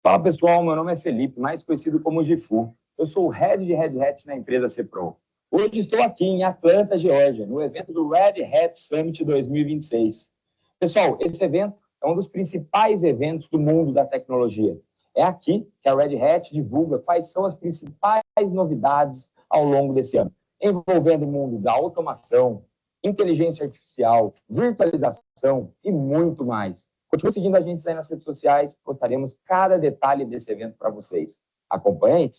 Fala pessoal, meu nome é Felipe, mais conhecido como Gifu. Eu sou o Head de Red Hat na empresa Cepro. Hoje estou aqui em Atlanta, Geórgia, no evento do Red Hat Summit 2026. Pessoal, esse evento é um dos principais eventos do mundo da tecnologia. É aqui que a Red Hat divulga quais são as principais novidades ao longo desse ano, envolvendo o mundo da automação, inteligência artificial, virtualização e muito mais. Continue seguindo a gente aí nas redes sociais, postaremos cada detalhe desse evento para vocês. Acompanhe.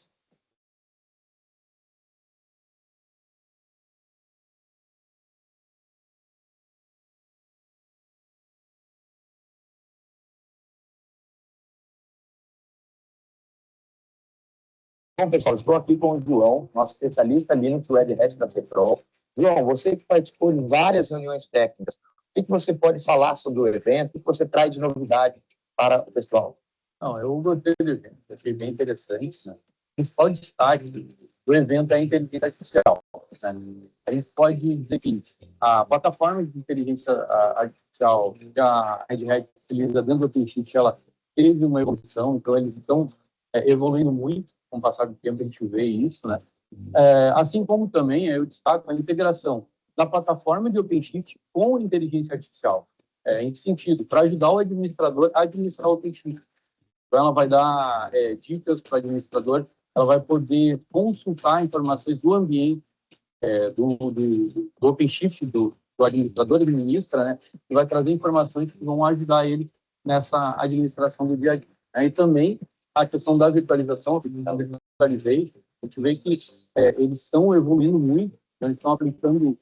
Bom, pessoal, estou aqui com o João, nosso especialista Linux Red Hat da Cepro. João, você que participou de várias reuniões técnicas, o que você pode falar sobre o evento? O que você traz de novidade para o pessoal? Não, eu gostei do evento, achei bem interessante, né? O principal destaque do evento é a inteligência artificial, né? A gente pode dizer que a plataforma de inteligência artificial que a Red Hat utiliza dentro do OpenShift, ela teve uma evolução, então eles estão evoluindo muito com o passar do tempo, a gente vê isso, né? Assim como também eu destaco a integração da plataforma de OpenShift com inteligência artificial. Em que sentido? Para ajudar o administrador a administrar o OpenShift. Então, ela vai dar dicas para o administrador, ela vai poder consultar informações do ambiente, do OpenShift, do administrador, administra, né? E vai trazer informações que vão ajudar ele nessa administração do dia a dia. E também a questão da virtualização, da virtualization, a gente vê que eles estão evoluindo muito, então eles estão aplicando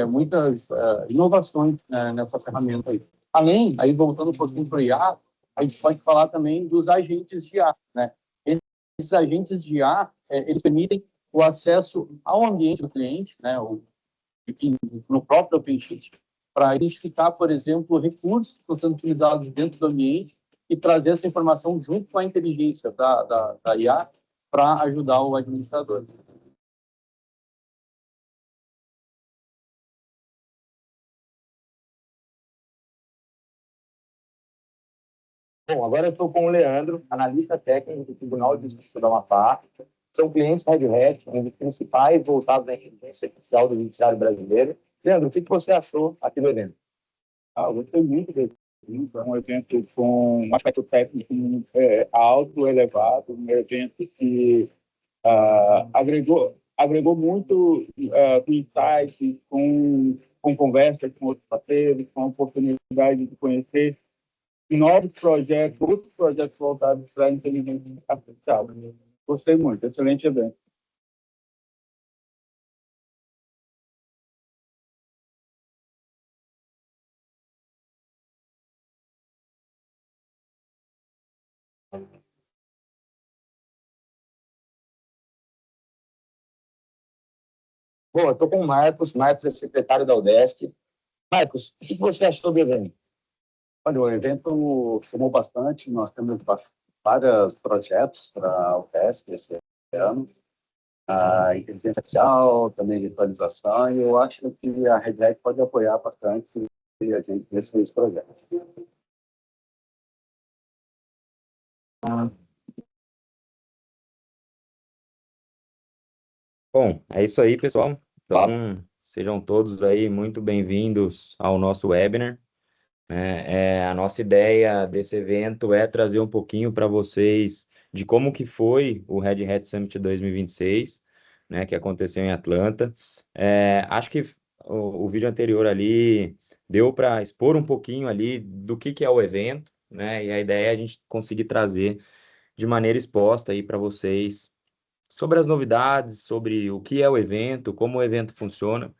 muitas inovações nessa ferramenta aí. Além, aí voltando um pouquinho para o IA, a gente pode falar também dos agentes de IA, né? Esses agentes de IA, eles permitem o acesso ao ambiente do cliente, né? No próprio OpenShift, para identificar, por exemplo, recursos que estão sendo utilizados dentro do ambiente e trazer essa informação junto com a inteligência da IA para ajudar o administrador. Bom, agora eu estou com o Leandro, analista técnico do Tribunal de Justiça da Amapá. São clientes Red Hat, um dos principais voltados à inteligência artificial do judiciário brasileiro. Leandro, o que você achou aqui do evento? Eu gostei muito desse evento. É um evento com um aspecto técnico alto, elevado, um evento que agregou muito com insights, com conversas com outros parceiros, com a oportunidade de conhecer novos projetos, outros projetos voltados para a inteligência artificial. Gostei muito, excelente evento. Bom, eu estou com o Marcos. Marcos é secretário da UDESC. Marcos, o que você achou do evento? Olha, o evento somou bastante. Nós temos vários projetos para o UDESC esse ano. A inteligência artificial, também virtualização, e eu acho que a Red Hat pode apoiar bastante a gente nesses projetos. Bom, é isso aí, pessoal. Então, sejam todos aí muito bem-vindos ao nosso webinar. A nossa ideia desse evento é trazer um pouquinho para vocês de como que foi o Red Hat Summit 2026, né, que aconteceu em Atlanta. Acho que o vídeo anterior ali deu para expor um pouquinho ali do que é o evento, né, e a ideia é a gente conseguir trazer de maneira exposta aí para vocês sobre as novidades, sobre o que é o evento, como o evento funciona,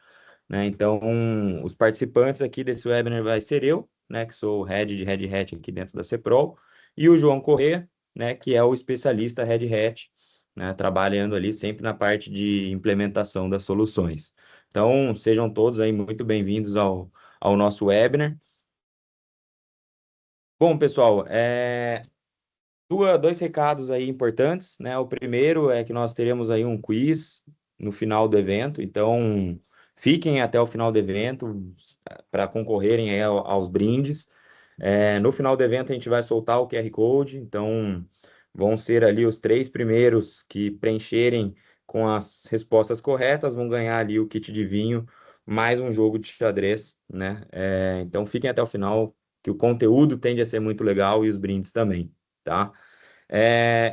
né? Então, os participantes aqui desse webinar vai ser eu, né, que sou o Head de Red Hat aqui dentro da Cepro, e o João Corrêa, né, que é o especialista Red Hat, né, trabalhando ali sempre na parte de implementação das soluções. Então, sejam todos aí muito bem-vindos ao nosso webinar. Bom, pessoal, dois recados aí importantes, né? O primeiro é que nós teremos aí um quiz no final do evento, então fiquem até o final do evento para concorrerem aí aos brindes. No final do evento a gente vai soltar o QR Code, então vão ser ali os 3 primeiros que preencherem com as respostas corretas, vão ganhar ali o kit de vinho, mais um jogo de xadrez, né? Então fiquem até o final, que o conteúdo tende a ser muito legal e os brindes também, tá?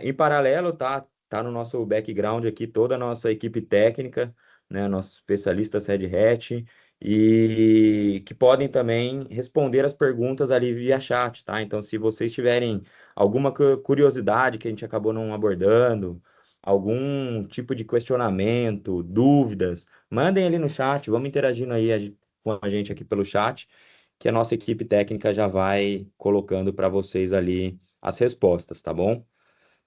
Em paralelo, tá no nosso background aqui toda a nossa equipe técnica, né, nossos especialistas Red Hat, e que podem também responder as perguntas ali via chat, tá? Então, se vocês tiverem alguma curiosidade que a gente acabou não abordando, algum tipo de questionamento, dúvidas, mandem ali no chat, vamos interagindo aí com a gente aqui pelo chat, que a nossa equipe técnica já vai colocando para vocês ali as respostas, tá bom?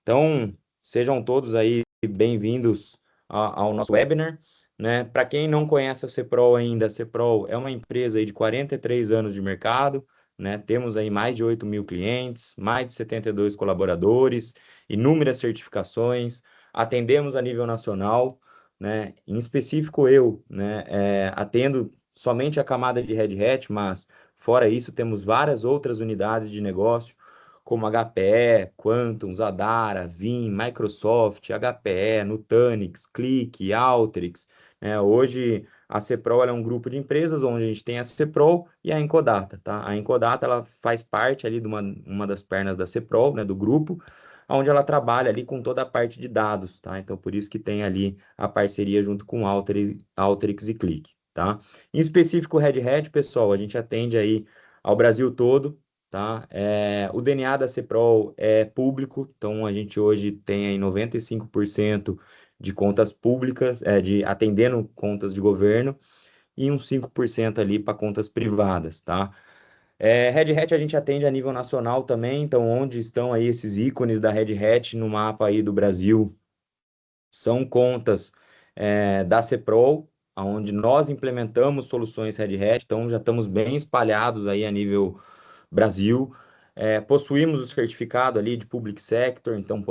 Então, sejam todos aí bem-vindos ao nosso webinar, né? Para quem não conhece a Ceprol ainda, a Ceprol é uma empresa aí de 43 anos de mercado, né? Temos aí mais de 8 mil clientes, mais de 72 colaboradores, inúmeras certificações, atendemos a nível nacional, né? Em específico eu, né? Atendo somente a camada de Red Hat, mas fora isso temos várias outras unidades de negócio, como HPE, Quantum, Zadara, Vim, Microsoft, HPE, Nutanix, Click, Alteryx, né? Hoje a Ceprol ela é um grupo de empresas onde a gente tem a Ceprol e a Encodata, tá? A Encodata ela faz parte ali de uma das pernas da Ceprol, né, do grupo, onde ela trabalha ali com toda a parte de dados, tá? Então por isso que tem ali a parceria junto com Alteryx e Click, tá? Em específico Red Hat, pessoal, a gente atende aí ao Brasil todo, tá? O DNA da Ceprol é público, então a gente hoje tem aí 95% de contas públicas, de atendendo contas de governo, e uns 5% ali para contas privadas, tá? Red Hat a gente atende a nível nacional também, então onde estão aí esses ícones da Red Hat no mapa aí do Brasil, são contas da Ceprol, onde nós implementamos soluções Red Hat, então já estamos bem espalhados aí a nível Brasil. Possuímos o certificado ali de Public Sector, então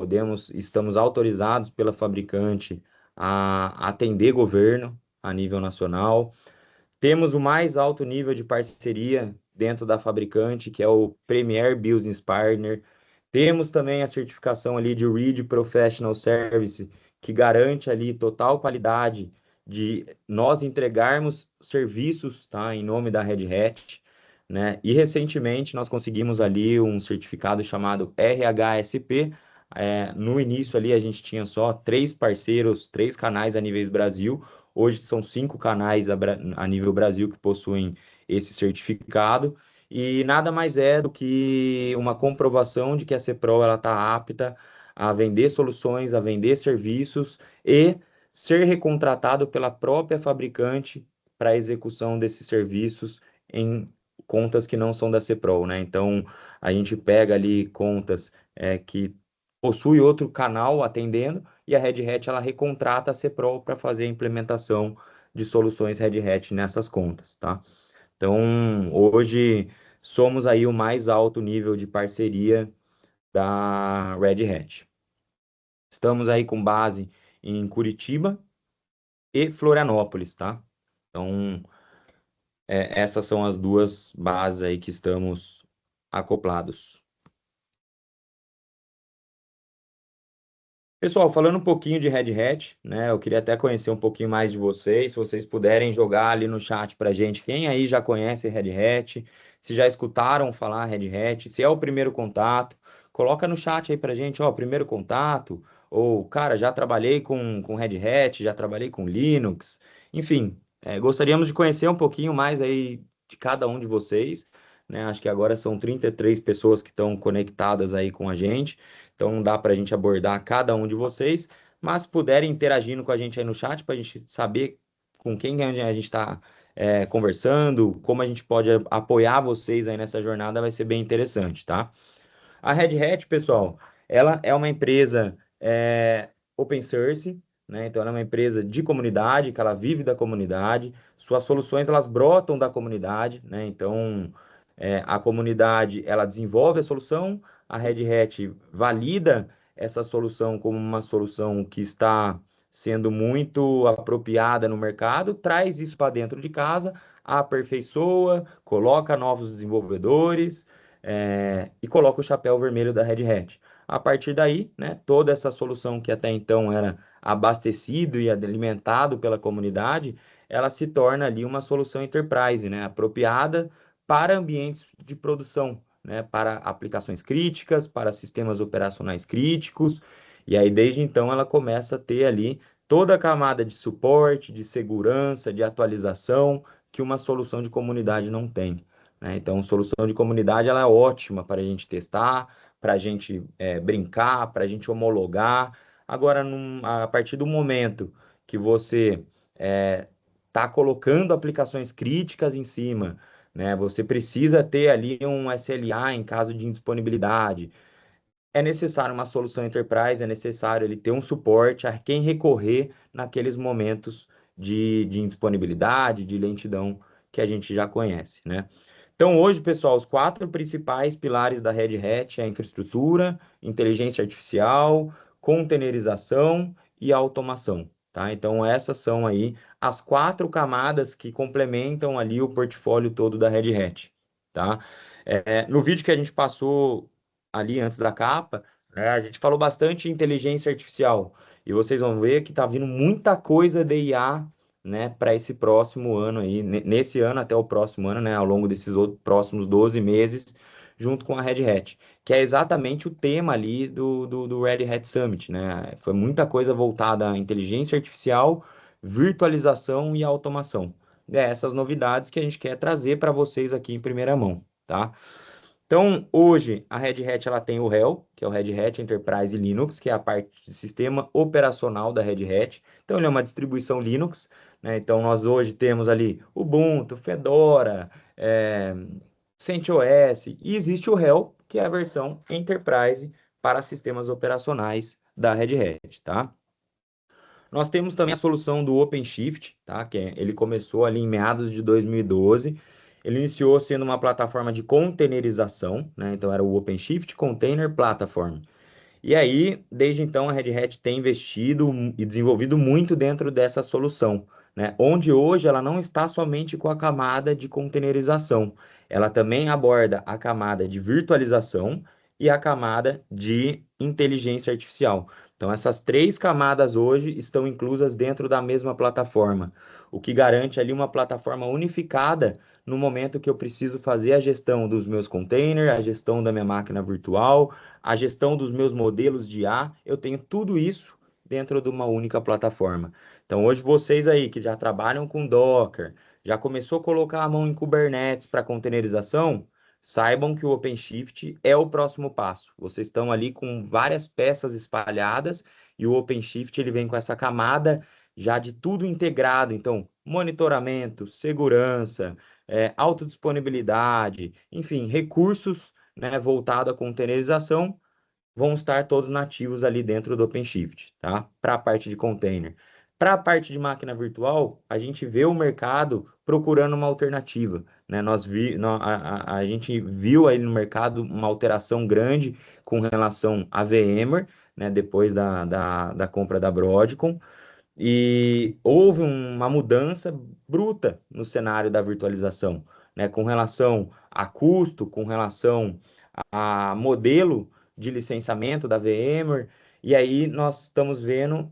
estamos autorizados pela fabricante a atender governo a nível nacional. Temos o mais alto nível de parceria dentro da fabricante, que é o Premier Business Partner. Temos também a certificação ali de Reed Professional Service, que garante ali total qualidade de nós entregarmos serviços, tá, em nome da Red Hat, né? E recentemente nós conseguimos ali um certificado chamado RHSP. No início ali a gente tinha só 3 parceiros, 3 canais a nível Brasil. Hoje são 5 canais a nível Brasil que possuem esse certificado, e nada mais é do que uma comprovação de que a Ceprol está apta a vender soluções, a vender serviços e ser recontratado pela própria fabricante para a execução desses serviços em contas que não são da Ceprol, né? Então, a gente pega ali contas que possui outro canal atendendo, e a Red Hat ela recontrata a Ceprol para fazer a implementação de soluções Red Hat nessas contas, tá? Então, hoje somos aí o mais alto nível de parceria da Red Hat. Estamos aí com base em Curitiba e Florianópolis, tá? Então, essas são as duas bases aí que estamos acoplados. Pessoal, falando um pouquinho de Red Hat, né? Eu queria até conhecer um pouquinho mais de vocês, se vocês puderem jogar ali no chat pra gente, quem aí já conhece Red Hat, se já escutaram falar Red Hat, se é o primeiro contato, coloca no chat aí pra gente, ó, primeiro contato, ou, cara, já trabalhei com Red Hat, já trabalhei com Linux, enfim, gostaríamos de conhecer um pouquinho mais aí de cada um de vocês, né? Acho que agora são 33 pessoas que estão conectadas aí com a gente. Então não dá para a gente abordar cada um de vocês, mas se puderem interagindo com a gente aí no chat para a gente saber com quem a gente está conversando, como a gente pode apoiar vocês aí nessa jornada, vai ser bem interessante, tá? A Red Hat, pessoal, ela é uma empresa open source, né? Então ela é uma empresa de comunidade, que ela vive da comunidade, suas soluções elas brotam da comunidade, né? Então a comunidade ela desenvolve a solução, a Red Hat valida essa solução como uma solução que está sendo muito apropriada no mercado, traz isso para dentro de casa, aperfeiçoa, coloca novos desenvolvedores, e coloca o chapéu vermelho da Red Hat. a partir daí, né, toda essa solução que até então era abastecido e alimentado pela comunidade, ela se torna ali uma solução enterprise, né, apropriada para ambientes de produção, né, para aplicações críticas, para sistemas operacionais críticos, e aí desde então ela começa a ter ali toda a camada de suporte, de segurança, de atualização que uma solução de comunidade não tem, né? Então, solução de comunidade ela é ótima para a gente testar, para a gente brincar, para a gente homologar. Agora, a partir do momento que você está colocando aplicações críticas em cima, né? Você precisa ter ali um SLA em caso de indisponibilidade. É necessário uma solução enterprise, é necessário ele ter um suporte a quem recorrer naqueles momentos de indisponibilidade, de lentidão que a gente já conhece, né? Então, hoje, pessoal, os quatro principais pilares da Red Hat é a infraestrutura, inteligência artificial, containerização e automação, tá? Então, essas são aí as quatro camadas que complementam ali o portfólio todo da Red Hat, tá? No vídeo que a gente passou ali antes da capa, né, a gente falou bastante de inteligência artificial. E vocês vão ver que tá vindo muita coisa de IA, né, para esse próximo ano aí, nesse ano até o próximo ano, né, ao longo desses próximos 12 meses, junto com a Red Hat, que é exatamente o tema ali do Red Hat Summit, né? Foi muita coisa voltada à inteligência artificial, virtualização e automação. É essas novidades que a gente quer trazer para vocês aqui em primeira mão, tá? Então, hoje, a Red Hat ela tem o HEL, que é o Red Hat Enterprise Linux, que é a parte de sistema operacional da Red Hat. Então, ele é uma distribuição Linux, né? Então, nós hoje temos ali Ubuntu, Fedora, CentOS, e existe o HEL, que é a versão Enterprise para sistemas operacionais da Red Hat, tá? Nós temos também a solução do OpenShift, tá? Ele começou ali em meados de 2012. Ele iniciou sendo uma plataforma de containerização, né? Então era o OpenShift Container Platform. E aí, desde então, a Red Hat tem investido e desenvolvido muito dentro dessa solução, né? Onde hoje ela não está somente com a camada de containerização, ela também aborda a camada de virtualização e a camada de inteligência artificial. Então, essas três camadas hoje estão inclusas dentro da mesma plataforma, o que garante ali uma plataforma unificada no momento que eu preciso fazer a gestão dos meus containers, a gestão da minha máquina virtual, a gestão dos meus modelos de IA, eu tenho tudo isso dentro de uma única plataforma. Então, hoje vocês aí que já trabalham com Docker, já começou a colocar a mão em Kubernetes para containerização, saibam que o OpenShift é o próximo passo. Vocês estão ali com várias peças espalhadas e o OpenShift ele vem com essa camada já de tudo integrado. Então, monitoramento, segurança, autodisponibilidade, enfim, recursos, né, voltado à containerização, vão estar todos nativos ali dentro do OpenShift, tá? Para a parte de container. Para a parte de máquina virtual, a gente vê o mercado procurando uma alternativa, né? A gente viu aí no mercado uma alteração grande com relação à VMware, né? Depois da compra da Broadcom, e houve uma mudança bruta no cenário da virtualização, né? Com relação a custo, com relação a modelo de licenciamento da VMware, e aí nós estamos vendo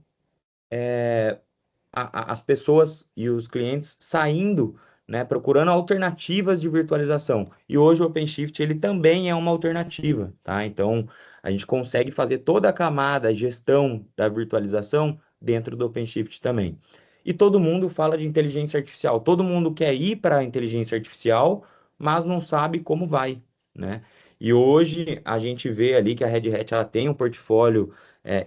as pessoas e os clientes saindo, né, procurando alternativas de virtualização. E hoje o OpenShift ele também é uma alternativa, tá? Então a gente consegue fazer toda a camada, a gestão da virtualização dentro do OpenShift também. E todo mundo fala de inteligência artificial, todo mundo quer ir para a inteligência artificial, mas não sabe como vai, né? E hoje a gente vê ali que a Red Hat ela tem um portfólio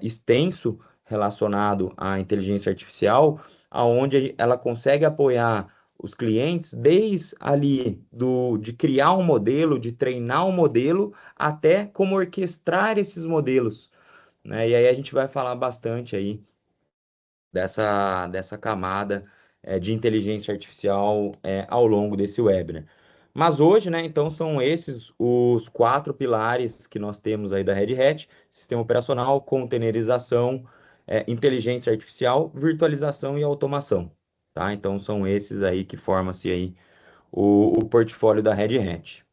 extenso relacionado à inteligência artificial, aonde ela consegue apoiar os clientes desde ali de criar um modelo, de treinar um modelo, até como orquestrar esses modelos, né? E aí a gente vai falar bastante aí dessa camada de inteligência artificial ao longo desse webinar. Mas hoje, né, então são esses os quatro pilares que nós temos aí da Red Hat: sistema operacional, containerização, inteligência artificial, virtualização e automação, tá? Então são esses aí que formam-se aí o portfólio da Red Hat.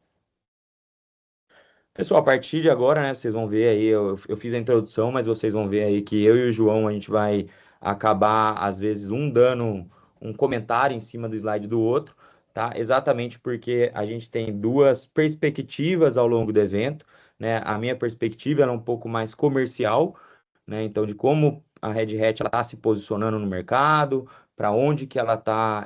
Pessoal, a partir de agora, né, vocês vão ver aí, eu fiz a introdução, mas vocês vão ver aí que eu e o João, a gente vai acabar, às vezes, um dando um comentário em cima do slide do outro, tá? Exatamente porque a gente tem duas perspectivas ao longo do evento, né? A minha perspectiva ela é um pouco mais comercial, né? Então, de como a Red Hat está se posicionando no mercado, para onde que ela está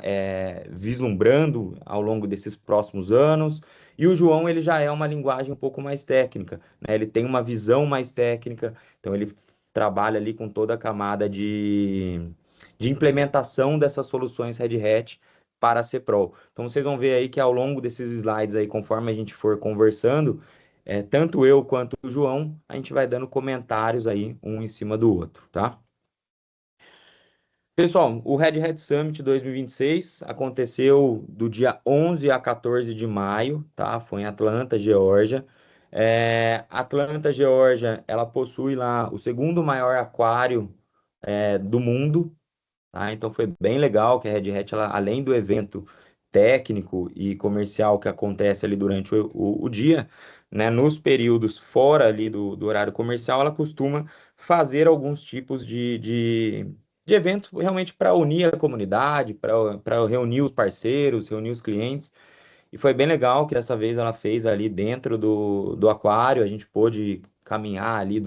vislumbrando ao longo desses próximos anos. E o João, ele já é uma linguagem um pouco mais técnica, né? Ele tem uma visão mais técnica, então ele trabalha ali com toda a camada de implementação dessas soluções Red Hat para a CPROL. Então, vocês vão ver aí que ao longo desses slides aí, conforme a gente for conversando, tanto eu quanto o João, a gente vai dando comentários aí, um em cima do outro, tá? Pessoal, o Red Hat Summit 2026 aconteceu do dia 11 a 14 de maio, tá? Foi em Atlanta, Geórgia. Atlanta, Geórgia, ela possui lá o segundo maior aquário do mundo, tá? Então foi bem legal que a Red Hat, ela, além do evento técnico e comercial que acontece ali durante o dia, né, nos períodos fora ali do horário comercial, ela costuma fazer alguns tipos de evento realmente para unir a comunidade, para reunir os parceiros, reunir os clientes. E foi bem legal que dessa vez ela fez ali dentro do aquário, a gente pôde caminhar ali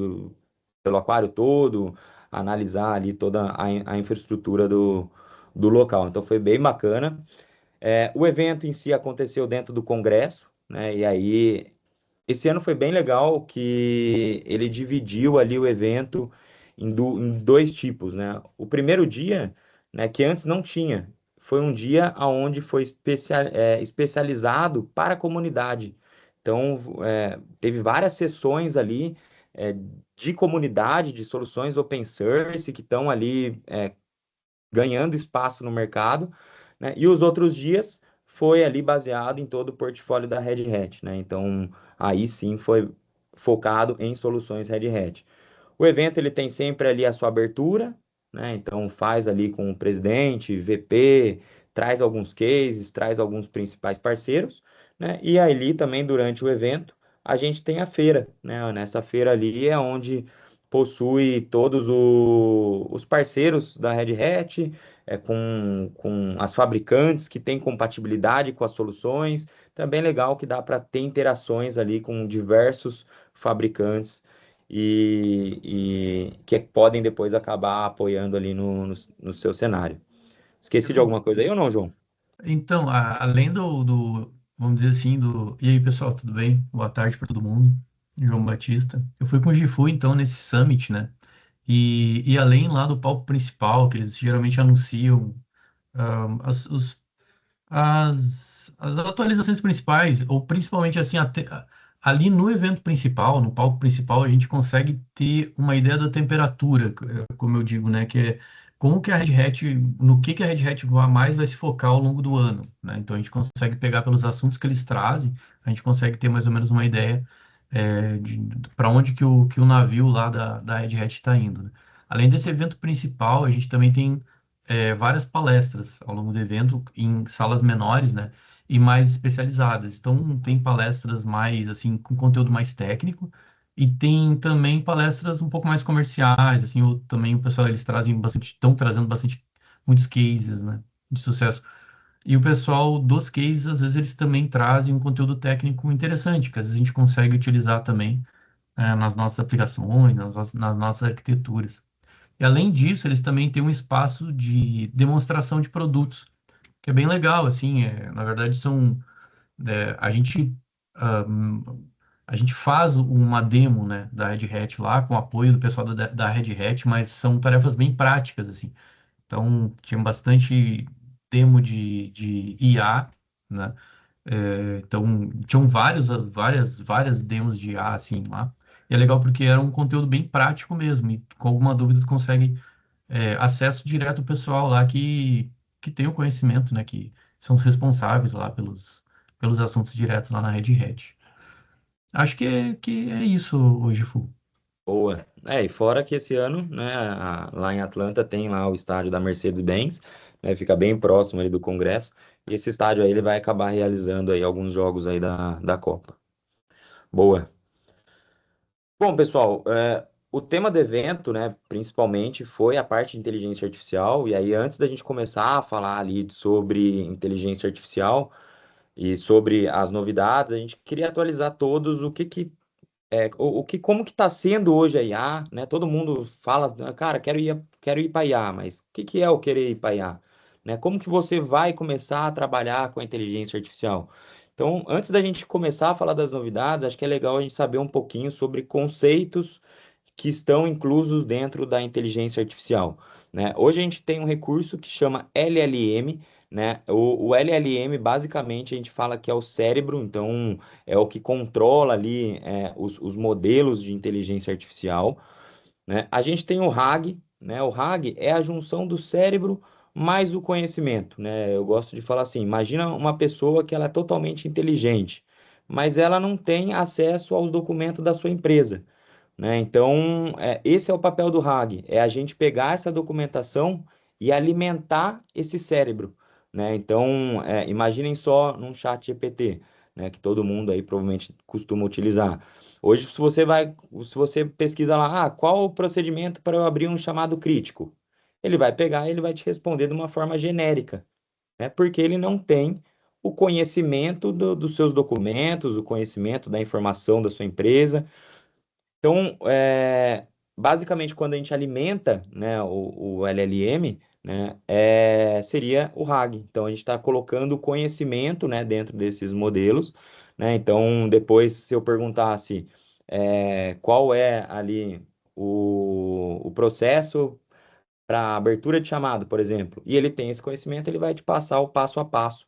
pelo aquário todo, analisar ali toda a infraestrutura do local. Então foi bem bacana. O evento em si aconteceu dentro do Congresso, né? E aí esse ano foi bem legal que ele dividiu ali o evento em dois tipos, né? O primeiro dia, né, que antes não tinha, foi um dia onde foi especializado para a comunidade. Então, teve várias sessões ali é, de comunidade, de soluções open source que estão ali ganhando espaço no mercado, né? E os outros dias foi ali baseado em todo o portfólio da Red Hat, né? Então, aí sim foi focado em soluções Red Hat. O evento ele tem sempre ali a sua abertura, né? Então faz ali com o presidente, VP, traz alguns cases, traz alguns principais parceiros, né? E ali também durante o evento a gente tem a feira, né? Nessa feira ali é onde possui todos os parceiros da Red Hat, com as fabricantes que têm compatibilidade com as soluções. Também legal que dá para ter interações ali com diversos fabricantes e que podem depois acabar apoiando ali no seu cenário. Esqueci de alguma coisa aí ou não, João? Então, além vamos dizer assim, E aí, pessoal, tudo bem? Boa tarde para todo mundo. João Batista. Eu fui com o Gifu, então, nesse Summit, né? E além lá do palco principal, que eles geralmente anunciam as atualizações principais, ou principalmente assim, ali no evento principal, no palco principal, a gente consegue ter uma ideia da temperatura, como eu digo, né? Que é como que a Red Hat, no que a Red Hat mais vai se focar ao longo do ano, né? Então a gente consegue pegar pelos assuntos que eles trazem, a gente consegue ter mais ou menos uma ideia de para onde que o navio lá da Red Hat está indo, né? Além desse evento principal, a gente também tem várias palestras ao longo do evento em salas menores, né? E mais especializadas. Então, tem palestras mais, assim, com conteúdo mais técnico e tem também palestras um pouco mais comerciais, assim, ou também o pessoal, eles trazem bastante, estão trazendo bastante, muitos cases, né? De sucesso. E o pessoal dos cases, às vezes, eles também trazem um conteúdo técnico interessante, que às vezes a gente consegue utilizar também nas nossas aplicações, nas nossas arquiteturas. E além disso, eles também têm um espaço de demonstração de produtos, que é bem legal, assim, na verdade a gente ahm, a gente faz uma demo, né, da Red Hat lá, com o apoio do pessoal da Red Hat, mas são tarefas bem práticas, assim. Então, tinha bastante demo de IA, né? Então, tinham várias demos de IA, assim, lá. E é legal porque era um conteúdo bem prático mesmo, e com alguma dúvida tu consegue acesso direto ao pessoal lá que tem o conhecimento, né? Que são os responsáveis lá pelos assuntos diretos lá na Red Hat. Acho que é isso hoje, Fu. Boa. E fora que esse ano, né, lá em Atlanta tem lá o estádio da Mercedes-Benz, né, fica bem próximo ali do Congresso, e esse estádio aí ele vai acabar realizando aí alguns jogos aí da Copa. Boa. Bom, pessoal, o tema do evento, né, principalmente, foi a parte de inteligência artificial. E aí, antes da gente começar a falar ali sobre inteligência artificial e sobre as novidades, a gente queria atualizar todos como que está sendo hoje a IA, né? Todo mundo fala, "Ah, cara, quero ir para IA, mas o que é o querer ir para IA? Né? Como que você vai começar a trabalhar com a inteligência artificial? Então, antes da gente começar a falar das novidades, acho que é legal a gente saber um pouquinho sobre conceitos que estão inclusos dentro da inteligência artificial, né? Hoje a gente tem um recurso que chama LLM, né? O LLM, basicamente, a gente fala que é o cérebro, então é o que controla ali os modelos de inteligência artificial, né? A gente tem o RAG, né? O RAG é a junção do cérebro mais o conhecimento, né? Eu gosto de falar assim, imagina uma pessoa que ela é totalmente inteligente, mas ela não tem acesso aos documentos da sua empresa, né? Então, esse é o papel do RAG, é a gente pegar essa documentação e alimentar esse cérebro, né? Então, imaginem só num chat GPT, né, que todo mundo aí provavelmente costuma utilizar. Hoje, se você pesquisa lá, qual o procedimento para eu abrir um chamado crítico? Ele vai pegar e ele vai te responder de uma forma genérica, né? Porque ele não tem o conhecimento dos seus documentos, o conhecimento da informação da sua empresa. Então, basicamente, quando a gente alimenta, né, o LLM, né, seria o RAG. Então, a gente está colocando conhecimento, né, dentro desses modelos, né? Então, depois, se eu perguntasse, qual é ali o processo para abertura de chamado, por exemplo, e ele tem esse conhecimento, ele vai te passar o passo a passo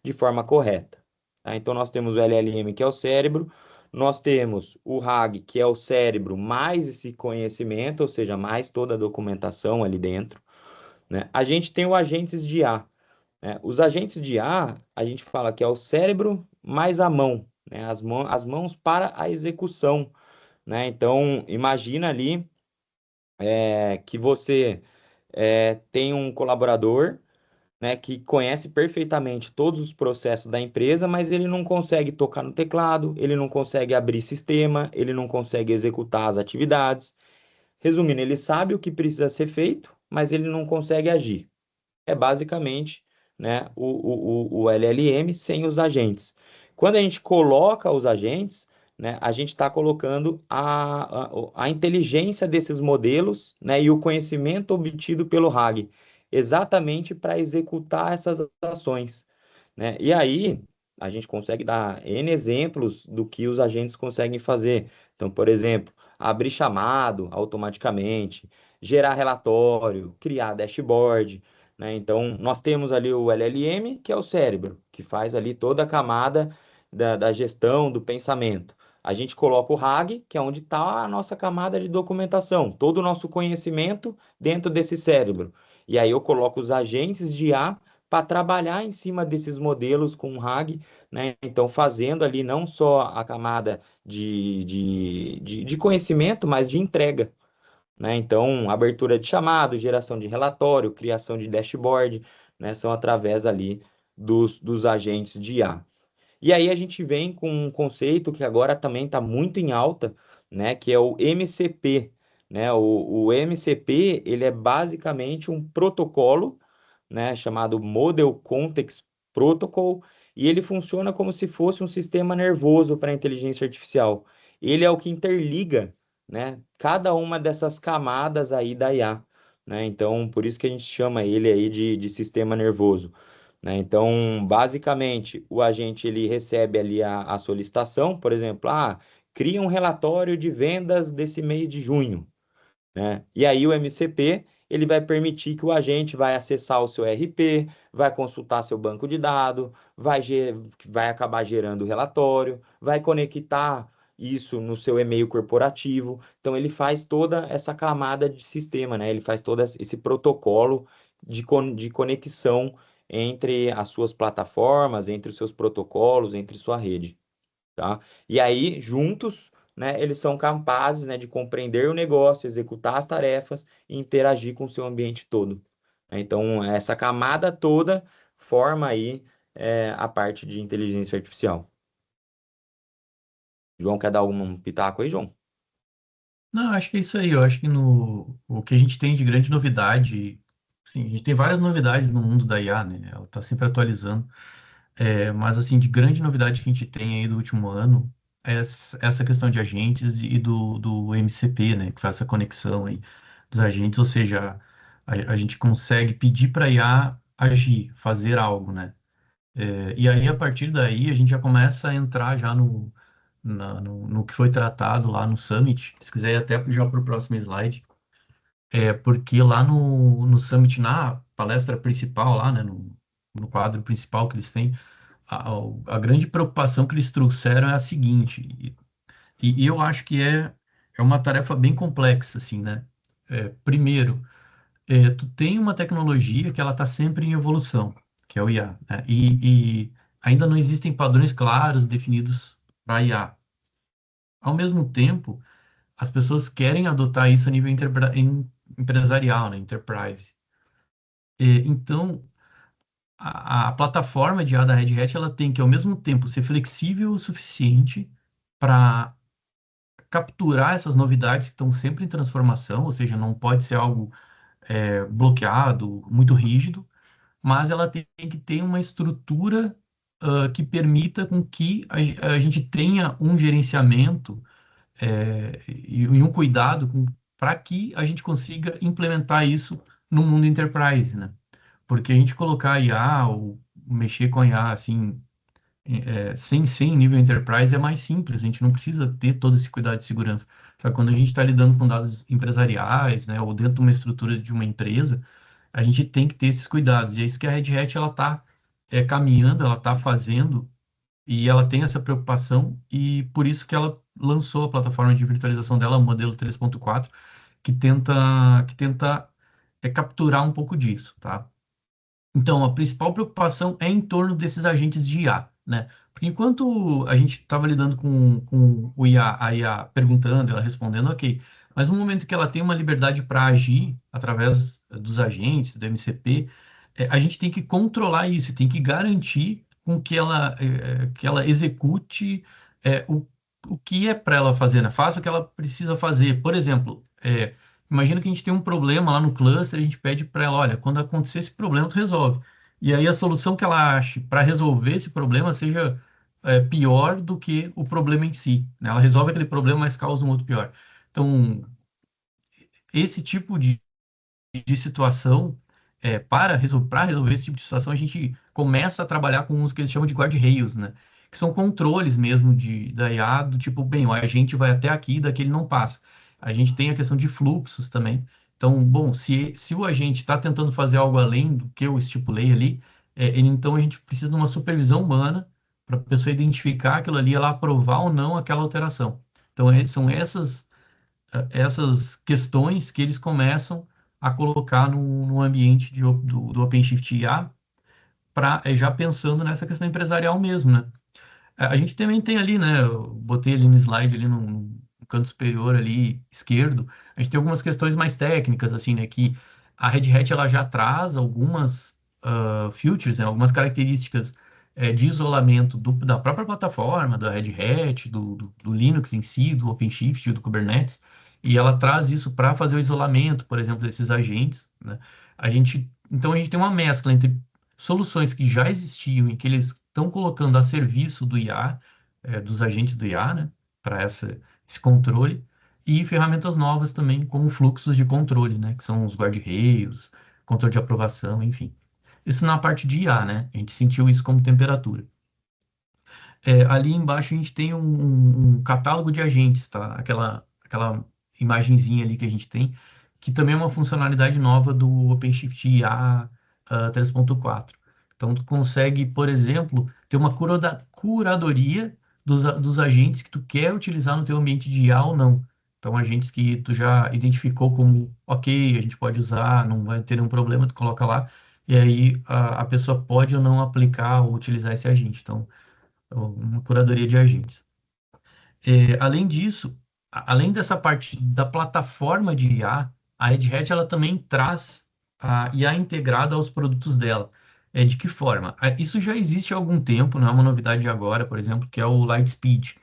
de forma correta. Tá? Então, nós temos o LLM, que é o cérebro, nós temos o RAG, que é o cérebro, mais esse conhecimento, ou seja, mais toda a documentação ali dentro, né? A gente tem os agentes de IA, né? Os agentes de IA, a gente fala que é o cérebro mais a mão, né? As mãos para a execução, né? Então, imagina ali que você tem um colaborador, né, que conhece perfeitamente todos os processos da empresa, mas ele não consegue tocar no teclado, ele não consegue abrir sistema, ele não consegue executar as atividades. Resumindo, ele sabe o que precisa ser feito, mas ele não consegue agir. É basicamente, né, o LLM sem os agentes. Quando a gente coloca os agentes, né, a gente está colocando a inteligência desses modelos, né, e o conhecimento obtido pelo RAG, exatamente para executar essas ações, né? E aí a gente consegue dar N exemplos do que os agentes conseguem fazer. Então, por exemplo, abrir chamado automaticamente, gerar relatório, criar dashboard, né? Então, nós temos ali o LLM, que é o cérebro, que faz ali toda a camada da gestão do pensamento. A gente coloca o RAG, que é onde está a nossa camada de documentação, todo o nosso conhecimento dentro desse cérebro. E aí eu coloco os agentes de IA para trabalhar em cima desses modelos com o RAG, né? Então, fazendo ali não só a camada de conhecimento, mas de entrega, né? Então, abertura de chamado, geração de relatório, criação de dashboard, né? São através ali dos agentes de IA. E aí a gente vem com um conceito que agora também está muito em alta, né? Que é o MCP, né? O MCP, ele é basicamente um protocolo, né? Chamado Model Context Protocol, e ele funciona como se fosse um sistema nervoso para a inteligência artificial. Ele é o que interliga, né, cada uma dessas camadas aí da IA, né? Então, por isso que a gente chama ele aí de sistema nervoso, né? Então, basicamente, o agente ele recebe ali a solicitação, por exemplo, cria um relatório de vendas desse mês de junho, né? E aí o MCP ele vai permitir que o agente vai acessar o seu RP, vai consultar seu banco de dados, vai acabar gerando o relatório, vai conectar isso no seu e-mail corporativo. Então ele faz toda essa camada de sistema, né? Ele faz todo esse protocolo de conexão entre as suas plataformas, entre os seus protocolos, entre sua rede, tá? E aí, juntos, né, eles são capazes, né, de compreender o negócio, executar as tarefas e interagir com o seu ambiente todo, né? Então, essa camada toda forma aí a parte de inteligência artificial. João, quer dar algum pitaco aí, João? Não, acho que é isso aí. Eu acho que o que a gente tem de grande novidade, sim, a gente tem várias novidades no mundo da IA, né? Ela está sempre atualizando. Mas, assim, de grande novidade que a gente tem aí do último ano é essa questão de agentes e do MCP, né? Que faz essa conexão aí dos agentes, ou seja, a gente consegue pedir para a IA agir, fazer algo, né? E aí, a partir daí, a gente já começa a entrar já no que foi tratado lá no Summit. Se quiser ir até já para o próximo slide. Porque lá no Summit, na palestra principal, lá, né, no quadro principal que eles têm, a, a grande preocupação que eles trouxeram é a seguinte, e eu acho que é uma tarefa bem complexa, assim, né? Primeiro, tu tem uma tecnologia que ela está sempre em evolução, que é o IA, né? E ainda não existem padrões claros definidos para IA. Ao mesmo tempo, as pessoas querem adotar isso a nível empresarial, né? Enterprise. Então, a plataforma de IA da Red Hat ela tem que, ao mesmo tempo, ser flexível o suficiente para capturar essas novidades que estão sempre em transformação, ou seja, não pode ser algo bloqueado, muito rígido, mas ela tem que ter uma estrutura que permita com que a gente tenha um gerenciamento e um cuidado para que a gente consiga implementar isso no mundo enterprise, né? Porque a gente colocar IA ou mexer com IA assim, sem nível enterprise é mais simples, a gente não precisa ter todo esse cuidado de segurança. Só que quando a gente está lidando com dados empresariais, né, ou dentro de uma estrutura de uma empresa, a gente tem que ter esses cuidados. E é isso que a Red Hat ela está caminhando, ela está fazendo, e ela tem essa preocupação, e por isso que ela lançou a plataforma de virtualização dela, o modelo 3.4, que tenta capturar um pouco disso, tá? Então, a principal preocupação é em torno desses agentes de IA, né? Porque enquanto a gente estava lidando com o IA, a IA perguntando, ela respondendo, ok. Mas no momento que ela tem uma liberdade para agir através dos agentes, do MCP, a gente tem que controlar isso, tem que garantir com que ela execute o que é para ela fazer, né? Faça o que ela precisa fazer. Por exemplo, imagina que a gente tem um problema lá no cluster, a gente pede para ela, olha, quando acontecer esse problema, tu resolve. E aí a solução que ela ache para resolver esse problema seja pior do que o problema em si, né? Ela resolve aquele problema, mas causa um outro pior. Então, esse tipo de situação, para resolver esse tipo de situação, a gente começa a trabalhar com uns que eles chamam de guardrails, né? Que são controles mesmo da IA, do tipo, bem, o agente vai até aqui, daqui ele não passa. A gente tem a questão de fluxos também. Então, bom, se o agente está tentando fazer algo além do que eu estipulei ali, então a gente precisa de uma supervisão humana para a pessoa identificar aquilo ali, ela aprovar ou não aquela alteração. Então, são essas questões que eles começam a colocar no ambiente do OpenShift IA, já pensando nessa questão empresarial mesmo, né? A gente também tem ali, né? Eu botei ali no slide, ali no canto superior ali, esquerdo, a gente tem algumas questões mais técnicas, assim, né? Que a Red Hat, ela já traz algumas features, né? Algumas características de isolamento da própria plataforma, da Red Hat, do Linux em si, do OpenShift, do Kubernetes, e ela traz isso para fazer o isolamento, por exemplo, desses agentes, né? Então a gente tem uma mescla entre soluções que já existiam e que eles estão colocando a serviço do IA, dos agentes do IA, né, para esse controle, e ferramentas novas também, como fluxos de controle, né, que são os guardrails, controle de aprovação, enfim. Isso na parte de IA, né? A gente sentiu isso como temperatura. Ali embaixo a gente tem um catálogo de agentes, tá? Aquela imagenzinha ali que a gente tem, que também é uma funcionalidade nova do OpenShift IA 3.4. Então, tu consegue, por exemplo, ter uma curadoria dos agentes que tu quer utilizar no teu ambiente de IA ou não. Então, agentes que tu já identificou como, ok, a gente pode usar, não vai ter nenhum problema, tu coloca lá, e aí a pessoa pode ou não aplicar ou utilizar esse agente. Então, uma curadoria de agentes. Além disso, além dessa parte da plataforma de IA, a Red Hat ela também traz a IA integrada aos produtos dela. De que forma? Isso já existe há algum tempo, não é uma novidade de agora, por exemplo, que é o Lightspeed.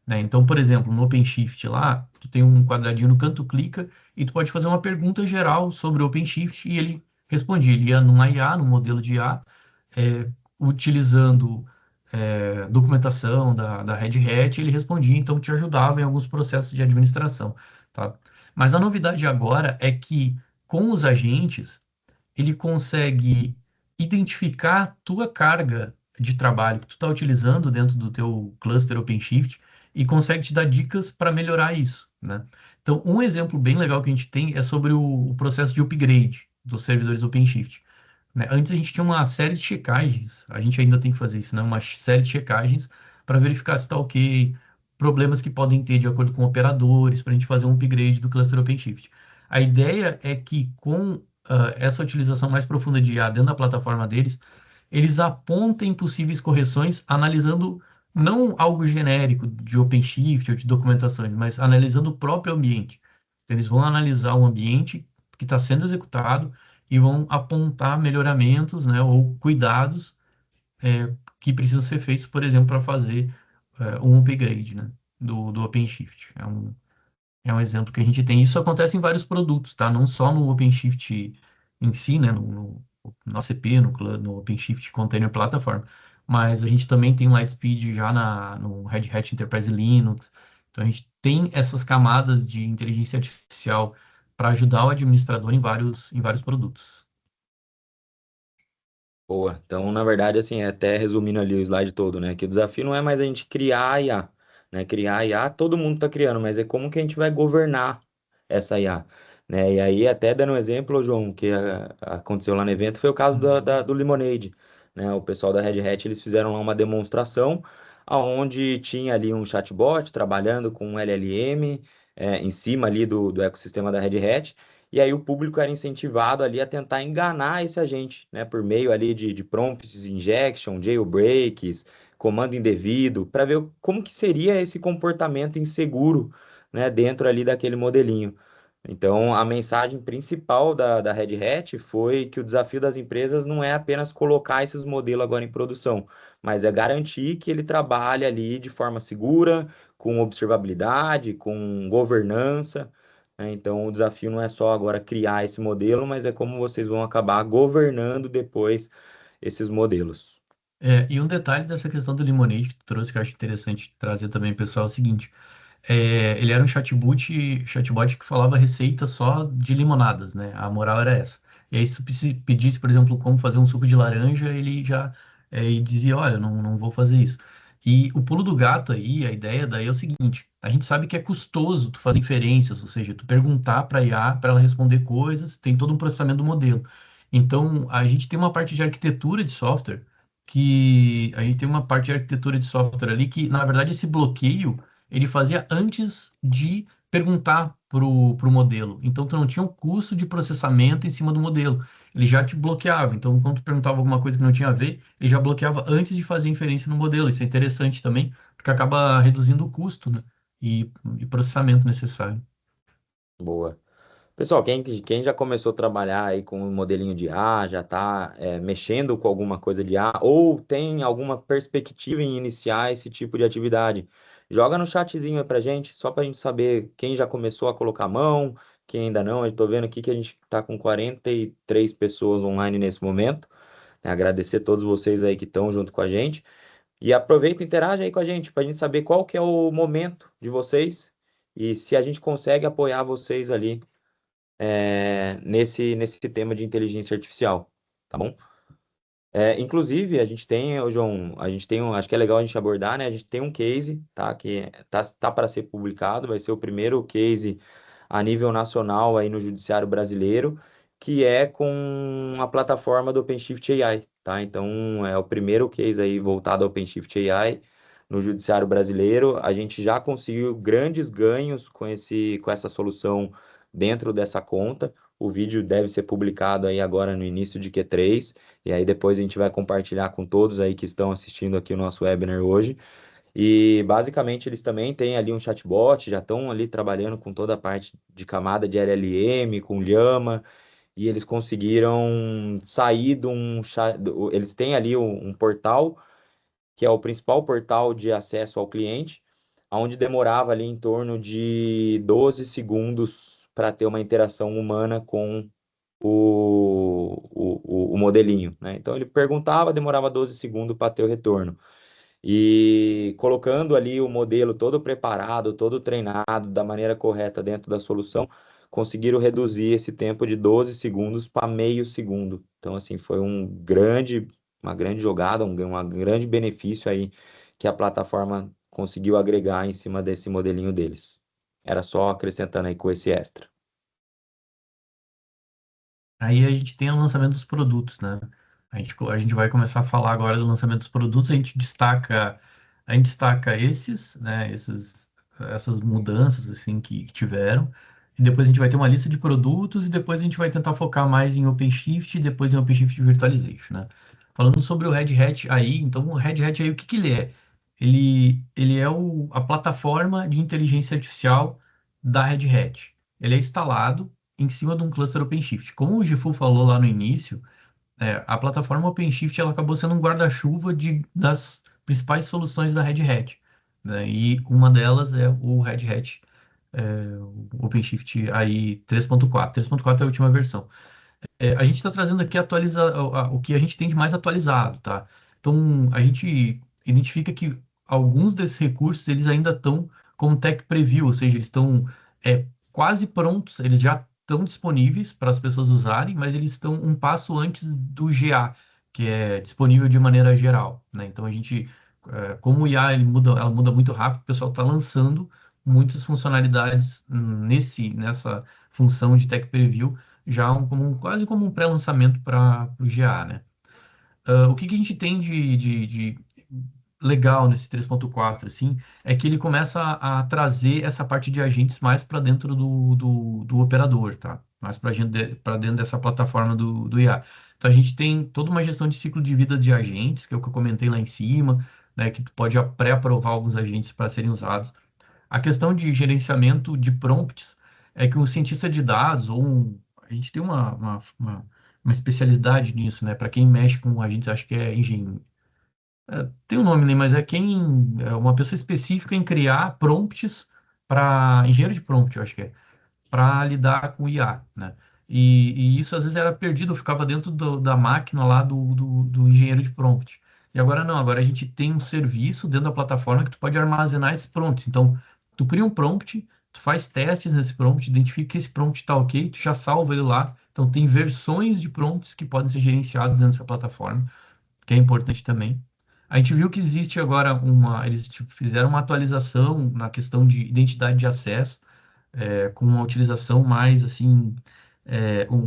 né? Então, por exemplo, no OpenShift lá, tu tem um quadradinho no canto, clica e tu pode fazer uma pergunta geral sobre o OpenShift e ele respondia. Ele ia numa IA, num modelo de IA, utilizando documentação da Red Hat, ele respondia, então te ajudava em alguns processos de administração, tá? Mas a novidade agora é que com os agentes ele consegue identificar tua carga de trabalho que tu está utilizando dentro do teu cluster OpenShift e consegue te dar dicas para melhorar isso, né? Então, um exemplo bem legal que a gente tem é sobre o processo de upgrade dos servidores OpenShift, né? Antes a gente tinha uma série de checagens, a gente ainda tem que fazer isso, né? Uma série de checagens para verificar se está ok, problemas que podem ter de acordo com operadores, para a gente fazer um upgrade do cluster OpenShift. A ideia é que com essa utilização mais profunda de IA dentro da plataforma deles, eles apontem possíveis correções analisando não algo genérico de OpenShift ou de documentações, mas analisando o próprio ambiente. Então, eles vão analisar o ambiente que está sendo executado e vão apontar melhoramentos, né, ou cuidados que precisam ser feitos, por exemplo, para fazer um upgrade, né, do OpenShift. É um exemplo que a gente tem. Isso acontece em vários produtos, tá? Não só no OpenShift em si, né? No ACP, no OpenShift Container Platform, mas a gente também tem o Lightspeed já no Red Hat Enterprise Linux. Então a gente tem essas camadas de inteligência artificial para ajudar o administrador em vários produtos. Boa. Então, na verdade, assim, até resumindo ali o slide todo, né? Que o desafio não é mais a gente criar a IA, né? Criar a IA, todo mundo está criando, mas é como que a gente vai governar essa IA, né? E aí, até dando um exemplo, João, que aconteceu lá no evento, foi o caso do Lemonade, né? O pessoal da Red Hat, eles fizeram lá uma demonstração onde tinha ali um chatbot trabalhando com um LLM em cima ali do ecossistema da Red Hat, e aí o público era incentivado ali a tentar enganar esse agente, né, por meio ali de prompts injection, jailbreaks, comando indevido, para ver como que seria esse comportamento inseguro, né, dentro ali daquele modelinho. Então, a mensagem principal da Red Hat foi que o desafio das empresas não é apenas colocar esses modelos agora em produção, mas é garantir que ele trabalhe ali de forma segura, com observabilidade, com governança, né? Então, o desafio não é só agora criar esse modelo, mas é como vocês vão acabar governando depois esses modelos. E um detalhe dessa questão do Lemonade que tu trouxe, que eu acho interessante trazer também, pessoal, é o seguinte. Ele era um chatbot que falava receita só de limonadas, né? A moral era essa. E aí, se tu pedisse, por exemplo, como fazer um suco de laranja, ele já e dizia, olha, não vou fazer isso. E o pulo do gato aí, a ideia daí é o seguinte, a gente sabe que é custoso tu fazer inferências, ou seja, tu perguntar para a IA, para ela responder coisas, tem todo um processamento do modelo. Então, a gente tem uma parte de arquitetura de software a gente tem uma parte de arquitetura de software ali que, na verdade, esse bloqueio ele fazia antes de perguntar pro modelo. Então, tu não tinha um custo de processamento em cima do modelo. Ele já te bloqueava. Então, quando tu perguntava alguma coisa que não tinha a ver, ele já bloqueava antes de fazer inferência no modelo. Isso é interessante também, porque acaba reduzindo o custo, né? E processamento necessário. Boa. Pessoal, quem já começou a trabalhar aí com um modelinho de IA, já está mexendo com alguma coisa de IA, ou tem alguma perspectiva em iniciar esse tipo de atividade, joga no chatzinho aí pra gente, só para a gente saber quem já começou a colocar a mão, quem ainda não. Eu estou vendo aqui que a gente está com 43 pessoas online nesse momento, né? Agradecer a todos vocês aí que estão junto com a gente. E aproveita e interage aí com a gente, para a gente saber qual que é o momento de vocês e se a gente consegue apoiar vocês ali nesse tema de inteligência artificial, tá bom? Inclusive, a gente tem, ô, João, a gente tem acho que é legal a gente abordar, né? A gente tem um case, tá? Que tá para ser publicado, vai ser o primeiro case a nível nacional aí no judiciário brasileiro, que é com a plataforma do OpenShift AI, tá? Então, é o primeiro case aí voltado ao OpenShift AI no judiciário brasileiro. A gente já conseguiu grandes ganhos com essa solução dentro dessa conta. O vídeo deve ser publicado aí agora no início de Q3, e aí depois a gente vai compartilhar com todos aí que estão assistindo aqui o nosso webinar hoje. E basicamente eles também têm ali um chatbot, já estão ali trabalhando com toda a parte de camada de LLM, com Llama, e eles conseguiram sair de um chat. Eles têm ali um portal, que é o principal portal de acesso ao cliente, onde demorava ali em torno de 12 segundos para ter uma interação humana com o modelinho, né? Então ele perguntava, demorava 12 segundos para ter o retorno. E colocando ali o modelo todo preparado, todo treinado da maneira correta dentro da solução, conseguiram reduzir esse tempo de 12 segundos para meio segundo. Então, assim, foi uma grande jogada, um grande benefício aí que a plataforma conseguiu agregar em cima desse modelinho deles. Era só acrescentando aí com esse extra. Aí a gente tem o lançamento dos produtos, né? A gente vai começar a falar agora do lançamento dos produtos. A gente destaca esses, né? Essas mudanças assim que tiveram. E depois a gente vai ter uma lista de produtos e depois a gente vai tentar focar mais em OpenShift e depois em OpenShift Virtualization, né? Falando sobre o Red Hat aí, então o Red Hat aí o que que ele é? Ele é a plataforma de inteligência artificial da Red Hat. Ele é instalado em cima de um cluster OpenShift. Como o Gifu falou lá no início, a plataforma OpenShift ela acabou sendo um guarda-chuva das principais soluções da Red Hat, né? E uma delas é o Red Hat o OpenShift aí 3.4. 3.4 é a última versão. A gente está trazendo aqui o que a gente tem de mais atualizado, tá? Então, a gente identifica que alguns desses recursos, eles ainda estão como tech preview, ou seja, eles estão quase prontos, eles já estão disponíveis para as pessoas usarem, mas eles estão um passo antes do GA, que é disponível de maneira geral, né? Então, como o IA ela muda muito rápido, o pessoal está lançando muitas funcionalidades nessa função de tech preview já quase como um pré-lançamento para o GA, né? O que a gente tem de legal nesse 3.4, assim, é que ele começa a trazer essa parte de agentes mais para dentro do operador, tá? Mais para dentro dessa plataforma do IA. Então a gente tem toda uma gestão de ciclo de vida de agentes, que é o que eu comentei lá em cima, né? Que tu pode pré-aprovar alguns agentes para serem usados. A questão de gerenciamento de prompts é que um cientista de dados, a gente tem uma especialidade nisso, né? Para quem mexe com agentes, acho que é engenheiro. Tem um nome, né? Mas é uma pessoa específica em criar prompts para engenheiro de prompt, eu acho que é, para lidar com IA, né? E isso às vezes era perdido, ficava dentro da máquina lá do engenheiro de prompt. E agora não, agora a gente tem um serviço dentro da plataforma que tu pode armazenar esses prompts. Então, tu cria um prompt, tu faz testes nesse prompt, identifica que esse prompt está ok, tu já salva ele lá. Então, tem versões de prompts que podem ser gerenciados dentro dessa plataforma, que é importante também. A gente viu que existe agora eles tipo, fizeram uma atualização na questão de identidade de acesso, com uma utilização mais assim,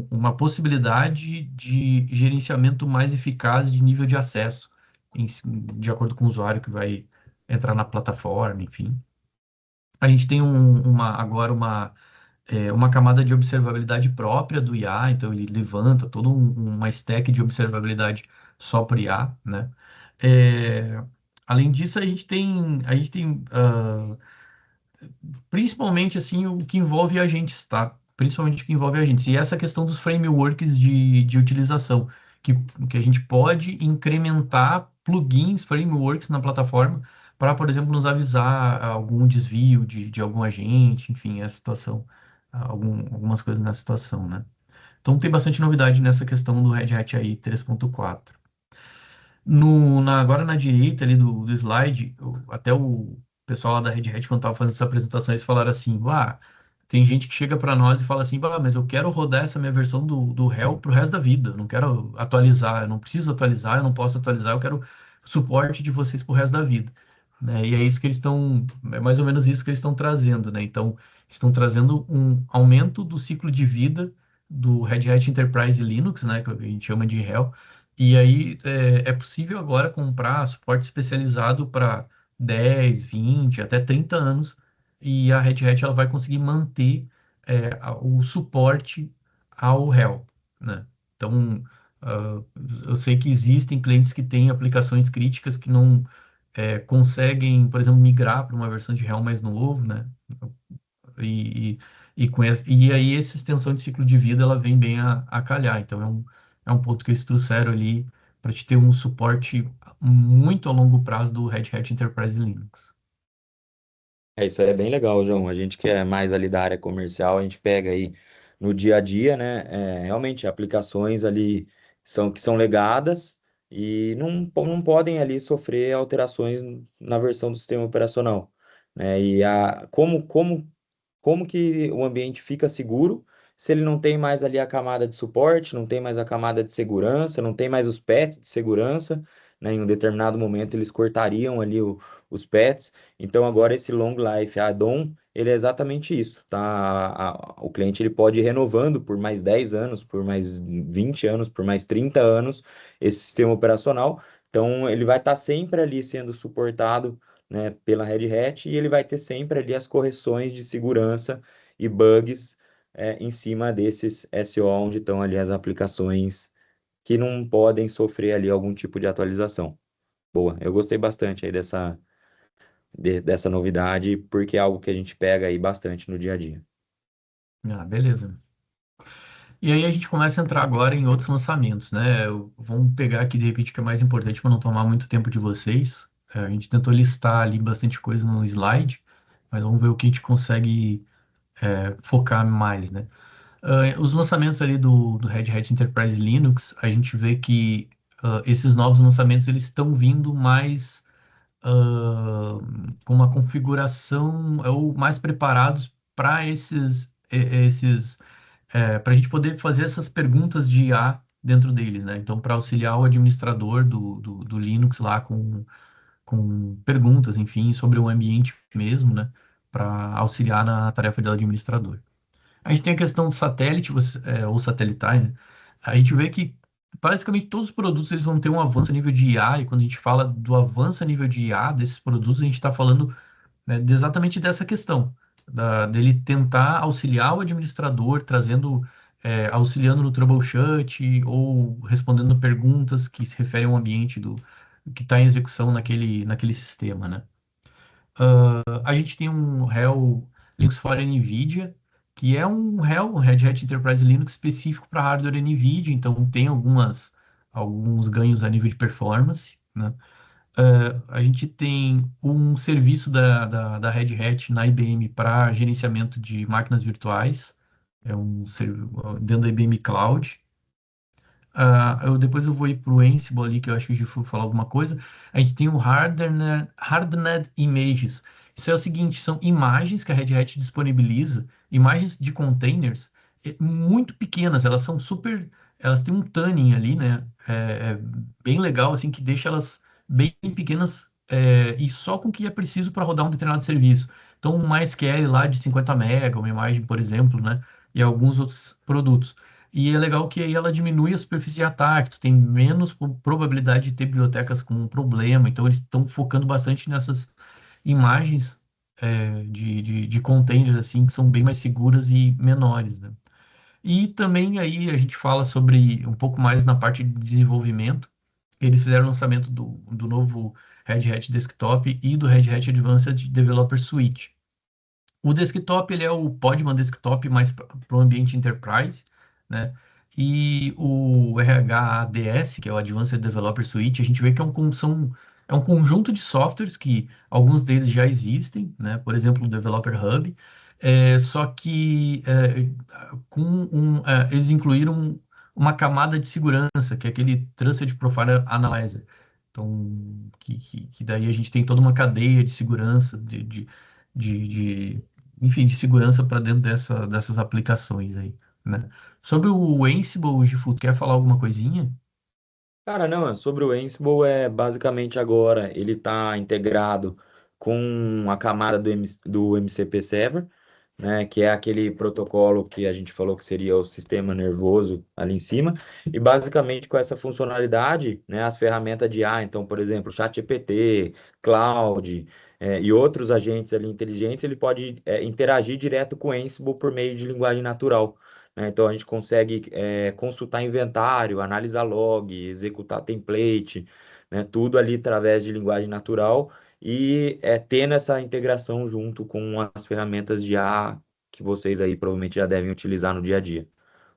uma possibilidade de gerenciamento mais eficaz de nível de acesso, de acordo com o usuário que vai entrar na plataforma, enfim. A gente tem agora uma camada de observabilidade própria do IA, então ele levanta toda uma stack de observabilidade só para o IA, né? É, além disso, a gente tem principalmente assim o que envolve agentes, tá? Principalmente o que envolve agentes. E essa questão dos frameworks de utilização, que, que a gente pode incrementar plugins, frameworks na plataforma para, por exemplo, nos avisar algum desvio de algum agente, enfim, essa situação, algumas coisas nessa situação, né? Então tem bastante novidade nessa questão do Red Hat AI 3.4. Agora na direita ali do slide, até o pessoal lá da Red Hat, quando estava fazendo essa apresentação, eles falaram assim: tem gente que chega para nós e fala assim: mas eu quero rodar essa minha versão do Hell pro resto da vida, eu não quero atualizar, eu não preciso atualizar, eu não posso atualizar, eu quero suporte de vocês pro resto da vida. Né? E é isso que eles estão, é mais ou menos isso que eles estão trazendo, né? Então, estão trazendo um aumento do ciclo de vida do Red Hat Enterprise Linux, né? Que a gente chama de Hell, e aí é possível agora comprar suporte especializado para 10, 20, até 30 anos, e a Red Hat ela vai conseguir manter o suporte ao réu, né? Então, ah, eu sei que existem clientes que têm aplicações críticas que não conseguem, por exemplo, migrar para uma versão de réu mais novo, né? E, e aí essa extensão de ciclo de vida ela vem bem a calhar. Então é um ponto que eles trouxeram ali para te ter um suporte muito a longo prazo do Red Hat Enterprise Linux. Isso aí é bem legal, João. A gente que é mais ali da área comercial, a gente pega aí no dia a dia, né? Realmente, aplicações ali que são legadas e não podem ali sofrer alterações na versão do sistema operacional, né? Como que o ambiente fica seguro se ele não tem mais ali a camada de suporte, não tem mais a camada de segurança, não tem mais os patches de segurança, né? Em um determinado momento eles cortariam ali os patches. Então agora esse Long Life Add-on, ele é exatamente isso, tá? O cliente ele pode ir renovando por mais 10 anos, por mais 20 anos, por mais 30 anos esse sistema operacional. Então ele vai estar sempre ali sendo suportado, né, pela Red Hat, e ele vai ter sempre ali as correções de segurança e bugs em cima desses SO, onde estão ali as aplicações que não podem sofrer ali algum tipo de atualização. Boa, eu gostei bastante aí dessa novidade, porque é algo que a gente pega aí bastante no dia a dia. Ah, beleza. E aí a gente começa a entrar agora em outros lançamentos, né? Vamos pegar aqui de repente o que é mais importante para não tomar muito tempo de vocês. A gente tentou listar ali bastante coisa no slide, mas vamos ver o que a gente consegue focar mais, né? Os lançamentos ali do Red Hat Enterprise Linux, a gente vê que esses novos lançamentos eles estão vindo mais ah, com uma configuração ou mais preparados para para a gente poder fazer essas perguntas de IA dentro deles, né? Então, para auxiliar o administrador do Linux lá com perguntas, enfim, sobre o ambiente mesmo, né? Para auxiliar na tarefa do administrador. A gente tem a questão do satélite, ou satelitar, né? A gente vê que basicamente todos os produtos eles vão ter um avanço a nível de IA, e quando a gente fala do avanço a nível de IA desses produtos, a gente está falando, né, exatamente dessa questão, dele tentar auxiliar o administrador, auxiliando no troubleshoot ou respondendo perguntas que se referem ao ambiente que está em execução naquele sistema, né? A gente tem um RHEL Linux for NVIDIA, que é um RHEL, um Red Hat Enterprise Linux específico para hardware NVIDIA, então tem alguns ganhos a nível de performance, né? A gente tem um serviço da Red Hat na IBM para gerenciamento de máquinas virtuais, dentro da IBM Cloud. Depois eu vou ir para o Ansible ali, que eu acho que o Gifu falou alguma coisa. A gente tem o Hardened Images. Isso é o seguinte, são imagens que a Red Hat disponibiliza, imagens de containers muito pequenas, elas têm um tuning ali, né? Bem legal, assim, que deixa elas bem pequenas e só com o que é preciso para rodar um determinado serviço. Então, um MySQL lá de 50 MB, uma imagem, por exemplo, né? E alguns outros produtos. E é legal que aí ela diminui a superfície de ataque, tu tem menos probabilidade de ter bibliotecas com um problema. Então, eles estão focando bastante nessas imagens de containers, assim, que são bem mais seguras e menores, né? E também aí a gente fala sobre um pouco mais na parte de desenvolvimento. Eles fizeram o lançamento do novo Red Hat Desktop e do Red Hat Advanced Developer Suite. O desktop, ele é o Podman Desktop mais para o ambiente enterprise, né? E o RHADS, que é o Advanced Developer Suite, a gente vê que é um conjunto de softwares que alguns deles já existem, né? Por exemplo, o Developer Hub, só que eles incluíram uma camada de segurança, que é aquele Trusted Profile Analyzer. Então, que daí a gente tem toda uma cadeia de segurança, de enfim, de segurança para dentro dessas aplicações aí, né? Sobre o Ansible, Gifu, quer falar alguma coisinha? Cara, não, sobre o Ansible é basicamente agora ele está integrado com a camada do MCP Server, né, que é aquele protocolo que a gente falou que seria o sistema nervoso ali em cima, e basicamente com essa funcionalidade, né, as ferramentas de IA, então, por exemplo, ChatGPT, Cloud, e outros agentes ali inteligentes, ele pode interagir direto com o Ansible por meio de linguagem natural, né? Então a gente consegue consultar inventário, analisar log, executar template, né? Tudo ali através de linguagem natural e tendo essa integração junto com as ferramentas de IA que vocês aí provavelmente já devem utilizar no dia a dia.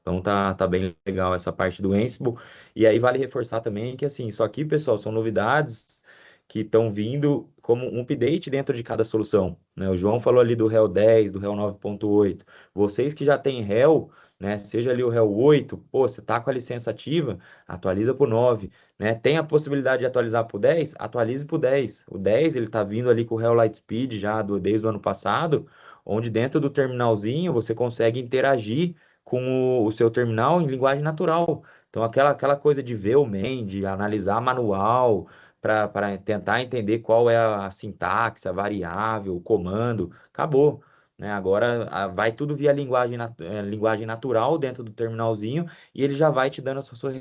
Então tá bem legal essa parte do Ansible. E aí vale reforçar também que assim, isso aqui, pessoal, são novidades que estão vindo como um update dentro de cada solução, né? O João falou ali do RHEL 10, do RHEL 9.8. Vocês que já têm RHEL, né? Seja ali o RHEL 8, pô, você tá com a licença ativa, atualiza para o 9, né? Tem a possibilidade de atualizar para o 10? Atualize para o 10. O 10, ele tá vindo ali com o RHEL Lightspeed já desde o ano passado, onde dentro do terminalzinho você consegue interagir com o seu terminal em linguagem natural. Então, aquela coisa de ver o main, de analisar manual, para tentar entender qual é a sintaxe, a variável, o comando, acabou. Né? Agora vai tudo via linguagem natural dentro do terminalzinho e ele já vai te dando a sua.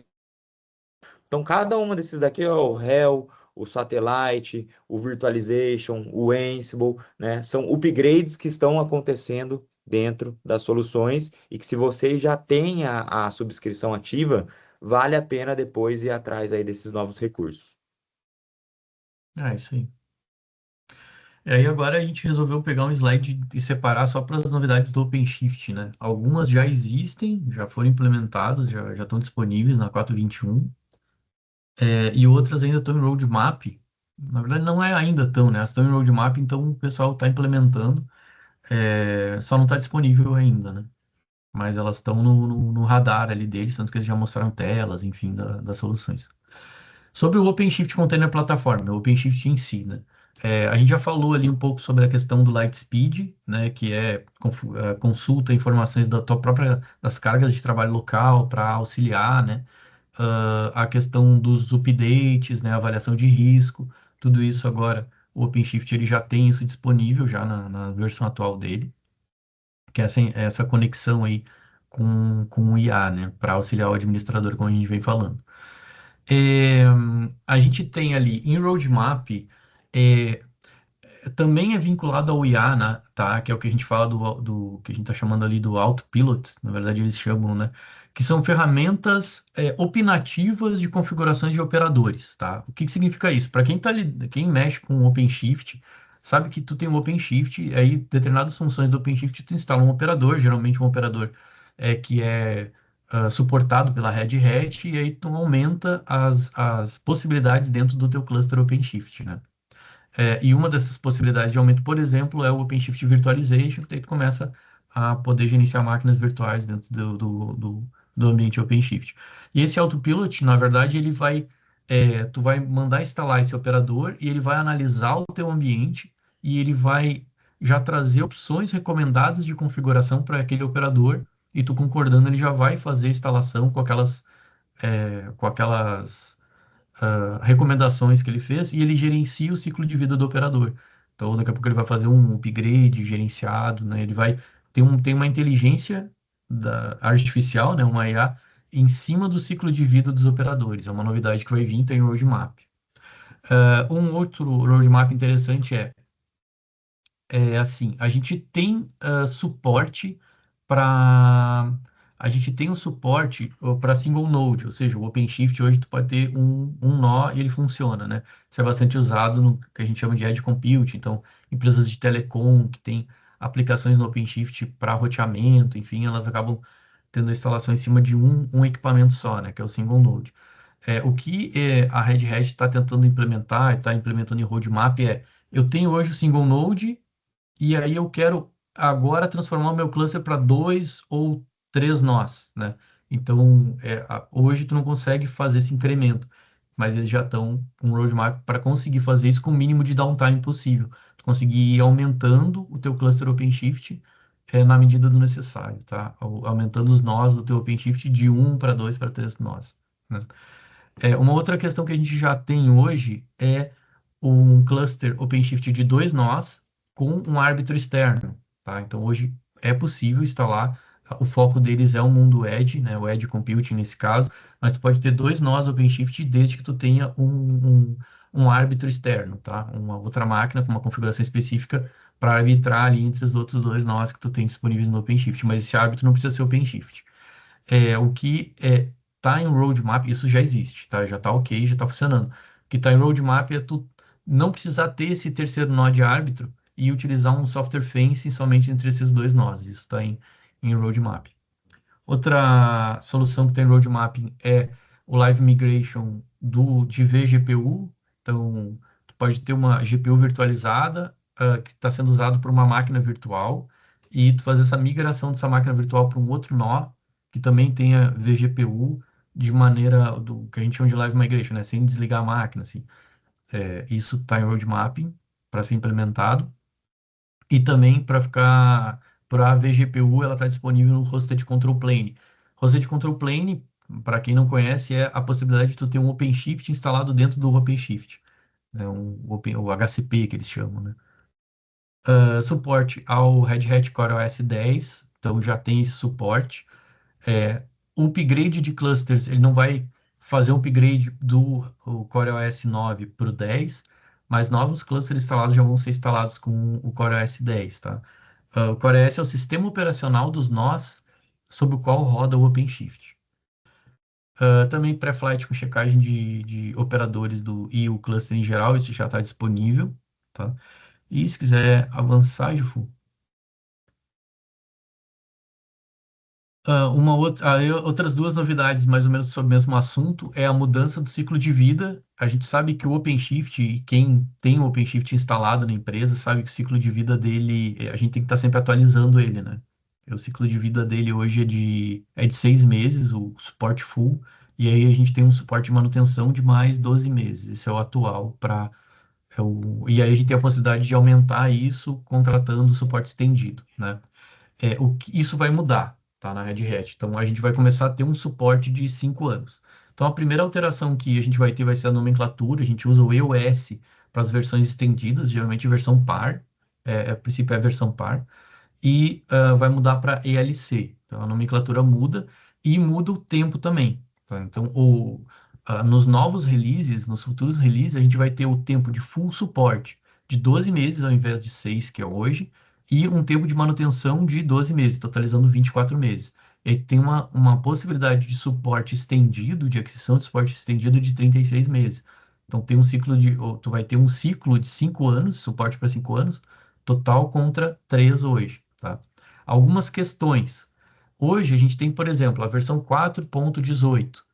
Então, cada uma desses daqui, ó, o RHEL, o Satellite, o Virtualization, o Ansible, né? São upgrades que estão acontecendo dentro das soluções e que se vocês já têm a subscrição ativa, vale a pena depois ir atrás aí desses novos recursos. Isso aí. E aí agora a gente resolveu pegar um slide e separar só para as novidades do OpenShift, né? Algumas já existem, já foram implementadas, já estão disponíveis na 4.21, e outras ainda estão em roadmap. Na verdade, não é ainda tão, né? Elas estão em roadmap, então o pessoal está implementando, só não está disponível ainda, né? Mas elas estão no radar ali deles, tanto que eles já mostraram telas, enfim, das soluções. Sobre o OpenShift Container Platform, o OpenShift em si, né? A gente já falou ali um pouco sobre a questão do Lightspeed, né? Que consulta informações da tua própria, das cargas de trabalho local para auxiliar, né? A questão dos updates, né? Avaliação de risco, tudo isso agora, o OpenShift ele já tem isso disponível já na versão atual dele, que é essa conexão aí com o IA, né? Para auxiliar o administrador, como a gente vem falando. A gente tem ali em roadmap, é, também é vinculado ao IA, né, tá? Que é o que a gente fala do que a gente está chamando ali do Autopilot, na verdade eles chamam, né? Que são ferramentas opinativas de configurações de operadores, tá? O que que significa isso? Para quem tá ali, quem mexe com o OpenShift, sabe que tu tem o OpenShift, aí determinadas funções do OpenShift tu instala um operador, geralmente um operador que é suportado pela Red Hat, e aí tu aumenta as possibilidades dentro do teu cluster OpenShift, né? E uma dessas possibilidades de aumento, por exemplo, é o OpenShift Virtualization, que daí tu começa a poder gerenciar máquinas virtuais dentro do ambiente OpenShift. E esse Autopilot, na verdade, tu vai mandar instalar esse operador e ele vai analisar o teu ambiente e ele vai já trazer opções recomendadas de configuração para aquele operador e tu concordando, ele já vai fazer a instalação com aquelas recomendações que ele fez e ele gerencia o ciclo de vida do operador. Então, daqui a pouco ele vai fazer um upgrade gerenciado, né? Ele vai tem uma inteligência artificial, né? Uma IA em cima do ciclo de vida dos operadores. É uma novidade que vai vir, tem roadmap. Um outro roadmap interessante assim, a gente tem suporte para para single node, ou seja, o OpenShift hoje tu pode ter um nó e ele funciona, né? Isso é bastante usado no que a gente chama de edge compute, então empresas de telecom que têm aplicações no OpenShift para roteamento, enfim, elas acabam tendo a instalação em cima de um equipamento só, né? Que é o single node. O que a Red Hat está tentando implementar e está implementando em roadmap eu tenho hoje o single node e aí eu quero agora transformar o meu cluster para 2 ou 3 nós, né? Então, hoje tu não consegue fazer esse incremento, mas eles já estão com um roadmap para conseguir fazer isso com o mínimo de downtime possível. Tu conseguir ir aumentando o teu cluster OpenShift na medida do necessário, tá? Aumentando os nós do teu OpenShift de 1 para 2 para 3 nós, né? Uma outra questão que a gente já tem hoje é um cluster OpenShift de 2 nós com um árbitro externo, tá? Então, hoje é possível instalar, o foco deles é o mundo Edge, né? O Edge Computing nesse caso, mas tu pode ter 2 nós OpenShift desde que tu tenha um árbitro externo, tá? Uma outra máquina com uma configuração específica para arbitrar ali entre os outros 2 nós que tu tem disponíveis no OpenShift, mas esse árbitro não precisa ser OpenShift. O que tá em roadmap, isso já existe, tá? Já tá ok, já tá funcionando. O que tá em roadmap é tu não precisar ter esse terceiro nó de árbitro e utilizar um software fencing somente entre esses 2 nós. Isso está em roadmap. Outra solução que tem roadmap é o Live Migration de vGPU. Então, tu pode ter uma GPU virtualizada que está sendo usada por uma máquina virtual e tu fazer essa migração dessa máquina virtual para um outro nó que também tenha vGPU de maneira do que a gente chama de live migration, né? Sem desligar a máquina, assim. Isso está em roadmap para ser implementado. E também para a vGPU, ela está disponível no Hosted Control Plane. Hosted Control Plane, para quem não conhece, é a possibilidade de tu ter um OpenShift instalado dentro do OpenShift. O HCP que eles chamam, né? Suporte ao Red Hat CoreOS 10, então já tem esse suporte. O upgrade de clusters, ele não vai fazer um upgrade do CoreOS 9 para o 10, mas novos clusters instalados já vão ser instalados com o CoreOS 10, tá? O CoreOS é o sistema operacional dos nós sobre o qual roda o OpenShift. Também pré-flight com checagem de operadores e o cluster em geral, isso já está disponível, tá? E se quiser avançar, Jufu. Outras duas novidades, mais ou menos sobre o mesmo assunto, é a mudança do ciclo de vida. A gente sabe que o OpenShift, e quem tem o OpenShift instalado na empresa, sabe que o ciclo de vida dele, a gente tem que estar sempre atualizando ele, né? O ciclo de vida dele hoje é de 6 meses, o suporte full, e aí a gente tem um suporte de manutenção de mais 12 meses. Esse é o atual e aí a gente tem a possibilidade de aumentar isso contratando o suporte estendido, né? Isso vai mudar, tá, na Red Hat. Então, a gente vai começar a ter um suporte de 5 anos. Então, a primeira alteração que a gente vai ter vai ser a nomenclatura. A gente usa o EOS para as versões estendidas, geralmente versão par. A princípio é a versão par. E vai mudar para ELC. Então, a nomenclatura muda e muda o tempo também, tá? Então, nos novos releases, nos futuros releases, a gente vai ter o tempo de full suporte de 12 meses ao invés de 6, que é hoje, e um tempo de manutenção de 12 meses, totalizando 24 meses. E aí tem uma possibilidade de suporte estendido, de aquisição de suporte estendido de 36 meses. Então tem tu vai ter um ciclo de 5 anos, suporte para 5 anos, total contra 3 hoje, tá? Algumas questões. Hoje a gente tem, por exemplo, a versão 4.18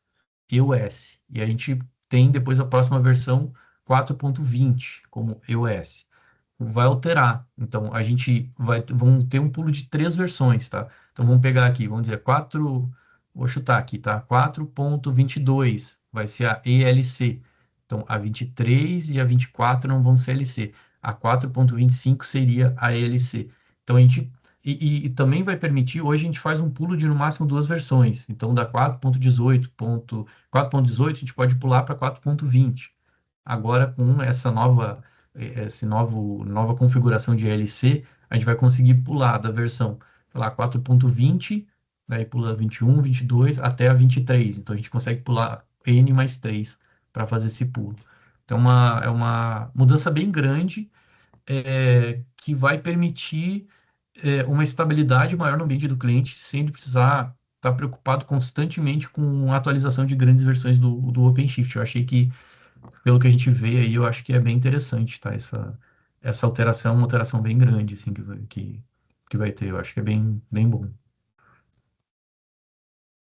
EOS, e a gente tem depois a próxima versão 4.20 como EOS. Vai alterar. Então, vamos ter um pulo de 3 versões, tá? Então, vamos pegar aqui, vamos dizer, vou chutar aqui, tá? 4.22 vai ser a ELC. Então, a 23 e a 24 não vão ser LC. A 4.25 seria a ELC. Então, a gente... E também vai permitir, hoje a gente faz um pulo de no máximo 2 versões. Então, da 4.18, a gente pode pular para 4.20. Agora, com nova configuração de ELC, a gente vai conseguir pular da versão, sei lá, 4.20, daí pula 21, 22 até a 23. Então a gente consegue pular N mais 3 para fazer esse pulo. Então é uma mudança bem grande que vai permitir uma estabilidade maior no ambiente do cliente, sem ele precisar estar preocupado constantemente com a atualização de grandes versões do OpenShift. Eu achei que pelo que a gente vê aí, eu acho que é bem interessante, tá? Essa alteração é uma alteração bem grande, assim, que vai ter. Eu acho que é bem, bem bom.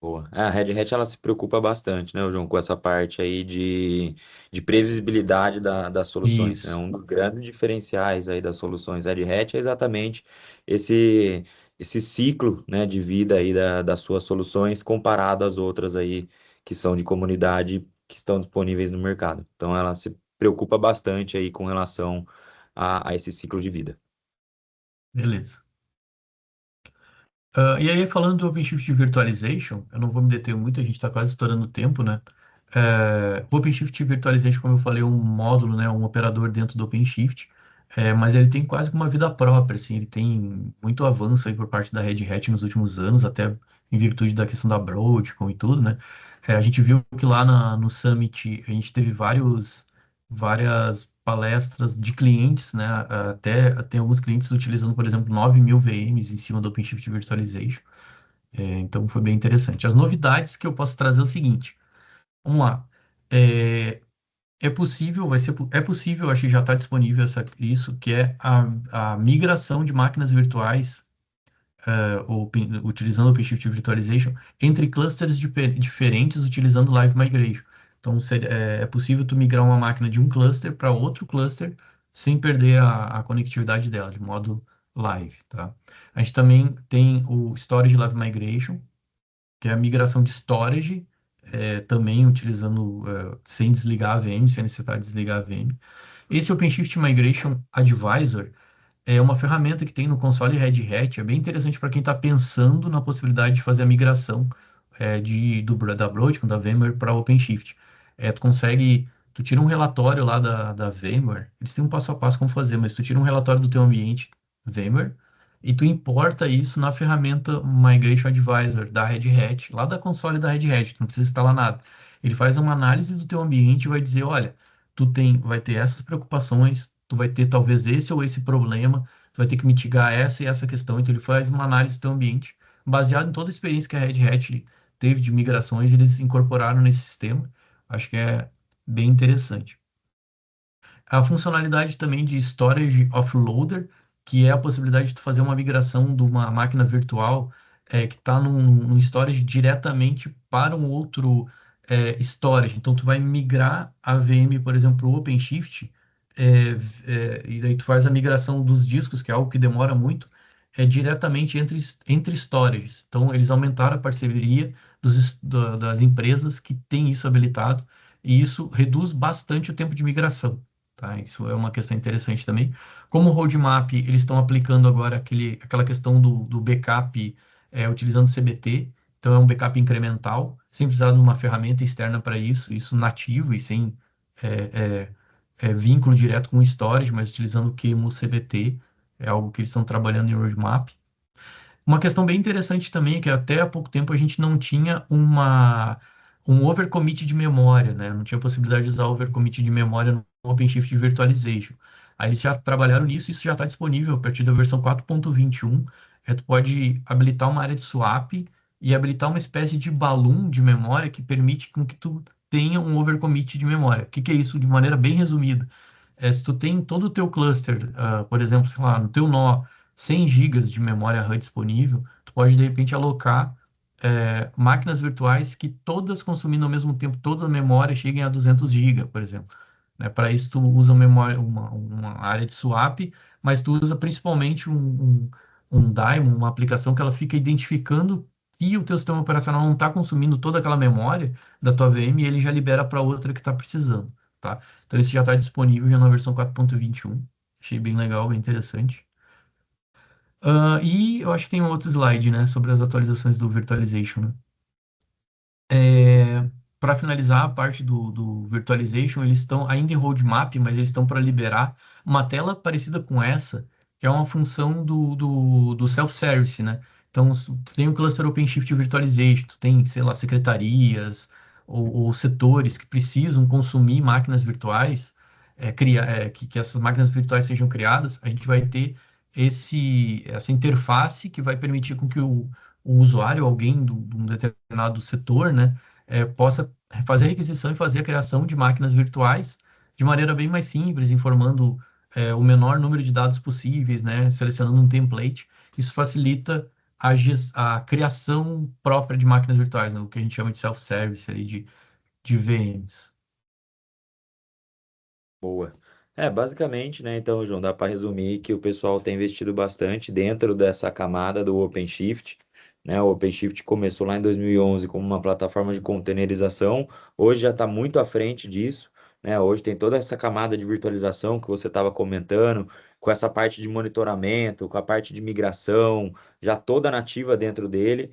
Boa. A Red Hat ela se preocupa bastante, né, João, com essa parte aí de previsibilidade das soluções. Isso. Um dos grandes diferenciais aí das soluções Red Hat é exatamente esse ciclo, né, de vida aí das suas soluções comparado às outras aí que são de comunidade que estão disponíveis no mercado. Então ela se preocupa bastante aí com relação a esse ciclo de vida. Beleza. E aí, falando do OpenShift Virtualization, eu não vou me deter muito, a gente está quase estourando o tempo, né? O OpenShift Virtualization, como eu falei, é um módulo, né, um operador dentro do OpenShift, mas ele tem quase que uma vida própria, assim, ele tem muito avanço aí por parte da Red Hat nos últimos anos, até em virtude da questão da Broadcom e tudo, né? A gente viu que lá no Summit a gente teve várias palestras de clientes, né? Até tem alguns clientes utilizando, por exemplo, 9.000 VMs em cima do OpenShift Virtualization. Então foi bem interessante. As novidades que eu posso trazer é o seguinte. Vamos lá. É possível, acho que já está disponível isso, que é a migração de máquinas virtuais utilizando o OpenShift Virtualization entre clusters diferentes utilizando Live Migration. Então, é possível tu migrar uma máquina de um cluster para outro cluster sem perder a conectividade dela, de modo live, tá? A gente também tem o Storage Live Migration, que é a migração de storage, também utilizando, sem desligar a VM, sem necessidade de desligar a VM. Esse OpenShift Migration Advisor é uma ferramenta que tem no console Red Hat, é bem interessante para quem está pensando na possibilidade de fazer a migração da Broadcom, da VMware para OpenShift. Tu tira um relatório lá da VMware, eles têm um passo a passo como fazer, mas tu tira um relatório do teu ambiente VMware e tu importa isso na ferramenta Migration Advisor da Red Hat, lá da console da Red Hat, tu não precisa instalar nada. Ele faz uma análise do teu ambiente e vai dizer, olha, vai ter essas preocupações, tu vai ter talvez esse ou esse problema, tu vai ter que mitigar essa e essa questão. Então, ele faz uma análise do teu ambiente, baseado em toda a experiência que a Red Hat teve de migrações, eles incorporaram nesse sistema. Acho que é bem interessante. A funcionalidade também de Storage Offloader, que é a possibilidade de tu fazer uma migração de uma máquina virtual que está num storage diretamente para um outro storage. Então, tu vai migrar a VM, por exemplo, para o OpenShift, e daí tu faz a migração dos discos, que é algo que demora muito, diretamente entre storages. Então, eles aumentaram a parceria das empresas que têm isso habilitado, e isso reduz bastante o tempo de migração. Tá? Isso é uma questão interessante também. Como roadmap, eles estão aplicando agora aquela questão do backup utilizando CBT. Então, é um backup incremental, sem precisar de uma ferramenta externa para isso nativo e sem é, vínculo direto com o storage, mas utilizando o QEMU CBT. É algo que eles estão trabalhando em roadmap. Uma questão bem interessante também é que até há pouco tempo a gente não tinha um overcommit de memória, né? Não tinha possibilidade de usar overcommit de memória no OpenShift Virtualization. Aí eles já trabalharam nisso, isso já está disponível a partir da versão 4.21. Tu pode habilitar uma área de swap e habilitar uma espécie de balloon de memória que permite com que tu tenha um overcommit de memória. O que é isso? De maneira bem resumida. Se tu tem todo o teu cluster, por exemplo, sei lá, no teu nó, 100 gigas de memória RAM disponível, tu pode de repente alocar máquinas virtuais que todas consumindo ao mesmo tempo toda a memória cheguem a 200 GB, por exemplo. Né? Para isso tu usa uma área de swap, mas tu usa principalmente um daemon, uma aplicação que ela fica identificando que o teu sistema operacional não está consumindo toda aquela memória da tua VM e ele já libera para outra que está precisando, tá? Então isso já está disponível já na versão 4.21. Achei bem legal, bem interessante. E eu acho que tem um outro slide, né, sobre as atualizações do Virtualization, né? Para finalizar a parte do Virtualization, eles estão ainda em roadmap, mas eles estão para liberar uma tela parecida com essa, que é uma função do self-service, né? Então, tu tem o cluster OpenShift Virtualization, tu tem, sei lá, secretarias ou setores que precisam consumir máquinas virtuais, que essas máquinas virtuais sejam criadas, a gente vai ter essa interface que vai permitir com que o usuário, alguém de um determinado setor, né, possa fazer a requisição e fazer a criação de máquinas virtuais de maneira bem mais simples, informando o menor número de dados possíveis, né, selecionando um template. Isso facilita a criação própria de máquinas virtuais, né, o que a gente chama de self-service ali, de VMs. Boa. Basicamente, né? Então, João, dá para resumir que o pessoal tem investido bastante dentro dessa camada do OpenShift, né? O OpenShift começou lá em 2011 como uma plataforma de containerização, hoje já está muito à frente disso, né? Hoje tem toda essa camada de virtualização que você estava comentando, com essa parte de monitoramento, com a parte de migração, já toda nativa dentro dele.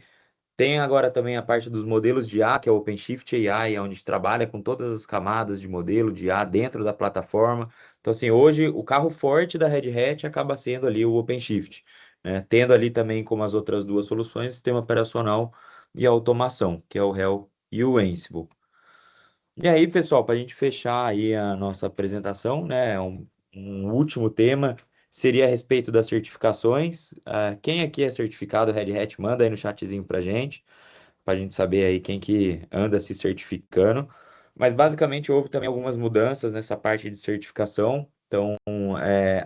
Tem agora também a parte dos modelos de IA, que é o OpenShift AI, onde trabalha com todas as camadas de modelo de IA dentro da plataforma. Então, assim, hoje o carro forte da Red Hat acaba sendo ali o OpenShift, né? Tendo ali também como as outras duas soluções, sistema operacional e automação, que é o Hell e o Ansible. E aí, pessoal, para a gente fechar aí a nossa apresentação, né, um último tema seria a respeito das certificações. Quem aqui é certificado Red Hat, manda aí no chatzinho para a gente saber aí quem que anda se certificando. Mas basicamente houve também algumas mudanças nessa parte de certificação. Então,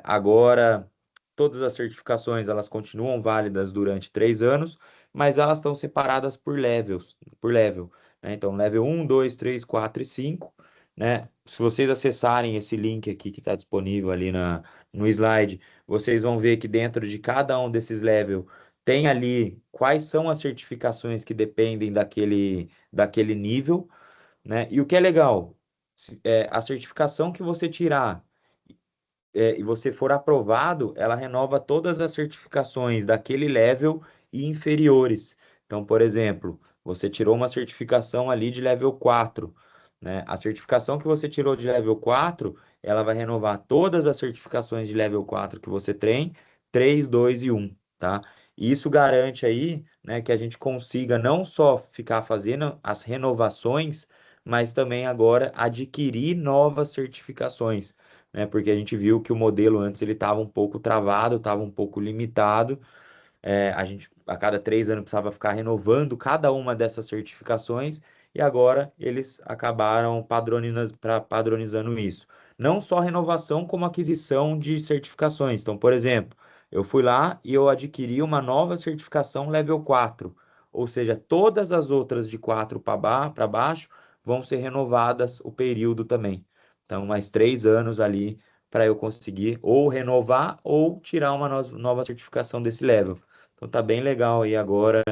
agora todas as certificações elas continuam válidas durante 3 anos, mas elas estão separadas por levels, por level. né? Então, level 1, 2, 3, 4 e 5, né? Se vocês acessarem esse link aqui que está disponível ali no slide, vocês vão ver que dentro de cada um desses levels tem ali quais são as certificações que dependem daquele nível, né? E o que é legal, a certificação que você tirar e você for aprovado, ela renova todas as certificações daquele level e inferiores. Então, por exemplo, você tirou uma certificação ali de level 4, né? A certificação que você tirou de level 4, ela vai renovar todas as certificações de level 4 que você tem, 3, 2 e 1, tá? E isso garante aí, né, que a gente consiga não só ficar fazendo as renovações, mas também agora adquirir novas certificações, né? Porque a gente viu que o modelo antes ele estava um pouco travado, estava um pouco limitado. A gente a cada 3 anos precisava ficar renovando cada uma dessas certificações e agora eles acabaram padronizando isso. Não só renovação, como aquisição de certificações. Então, por exemplo, eu fui lá e eu adquiri uma nova certificação level 4, ou seja, todas as outras de 4 para baixo vão ser renovadas o período também. Então, mais 3 anos ali para eu conseguir ou renovar ou tirar uma nova certificação desse level. Então tá bem legal aí agora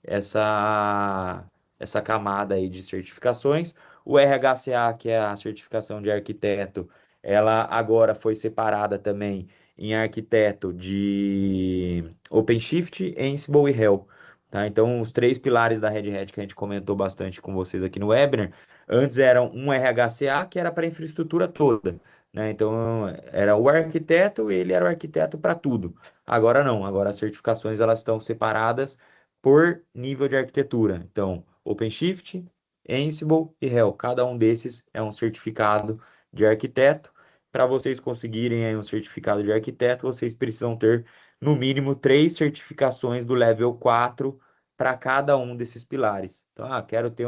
essa essa camada aí de certificações. O RHCA, que é a certificação de arquiteto, ela agora foi separada também em arquiteto de OpenShift, Ansible e Helm. Tá? Então, os 3 pilares da Red Hat que a gente comentou bastante com vocês aqui no webinar, antes eram um RHCA, que era para a infraestrutura toda, né? Então, era o arquiteto, ele era o arquiteto para tudo. Agora não, agora as certificações elas estão separadas por nível de arquitetura. Então, OpenShift, Ansible e Helm, cada um desses é um certificado de arquiteto. Para vocês conseguirem aí um certificado de arquiteto, vocês precisam ter no mínimo 3 certificações do level 4 para cada um desses pilares. Então, quero ter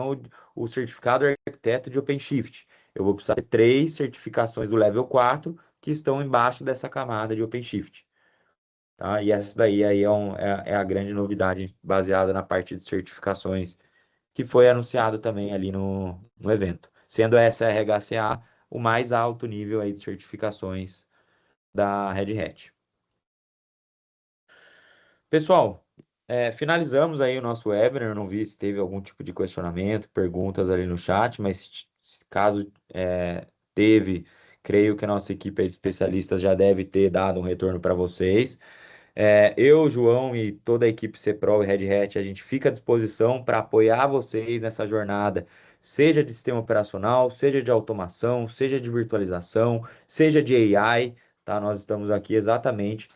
o certificado de arquiteto de OpenShift. Eu vou precisar ter 3 certificações do level 4 que estão embaixo dessa camada de OpenShift. Tá? E essa daí aí é a grande novidade baseada na parte de certificações que foi anunciado também ali no evento. Sendo essa RHCA o mais alto nível aí de certificações da Red Hat. Pessoal, finalizamos aí o nosso webinar. Eu não vi se teve algum tipo de questionamento, perguntas ali no chat, mas caso teve, creio que a nossa equipe de especialistas já deve ter dado um retorno para vocês. Eu, João e toda a equipe CPRO e Red Hat, a gente fica à disposição para apoiar vocês nessa jornada, seja de sistema operacional, seja de automação, seja de virtualização, seja de AI, tá? Nós estamos aqui exatamente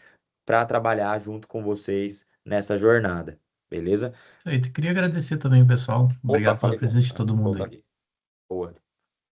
para trabalhar junto com vocês nessa jornada, beleza? Isso aí, queria agradecer também, pessoal. Opa, Obrigado pela falei presença de antes todo de mundo voltar aí. aqui. Boa.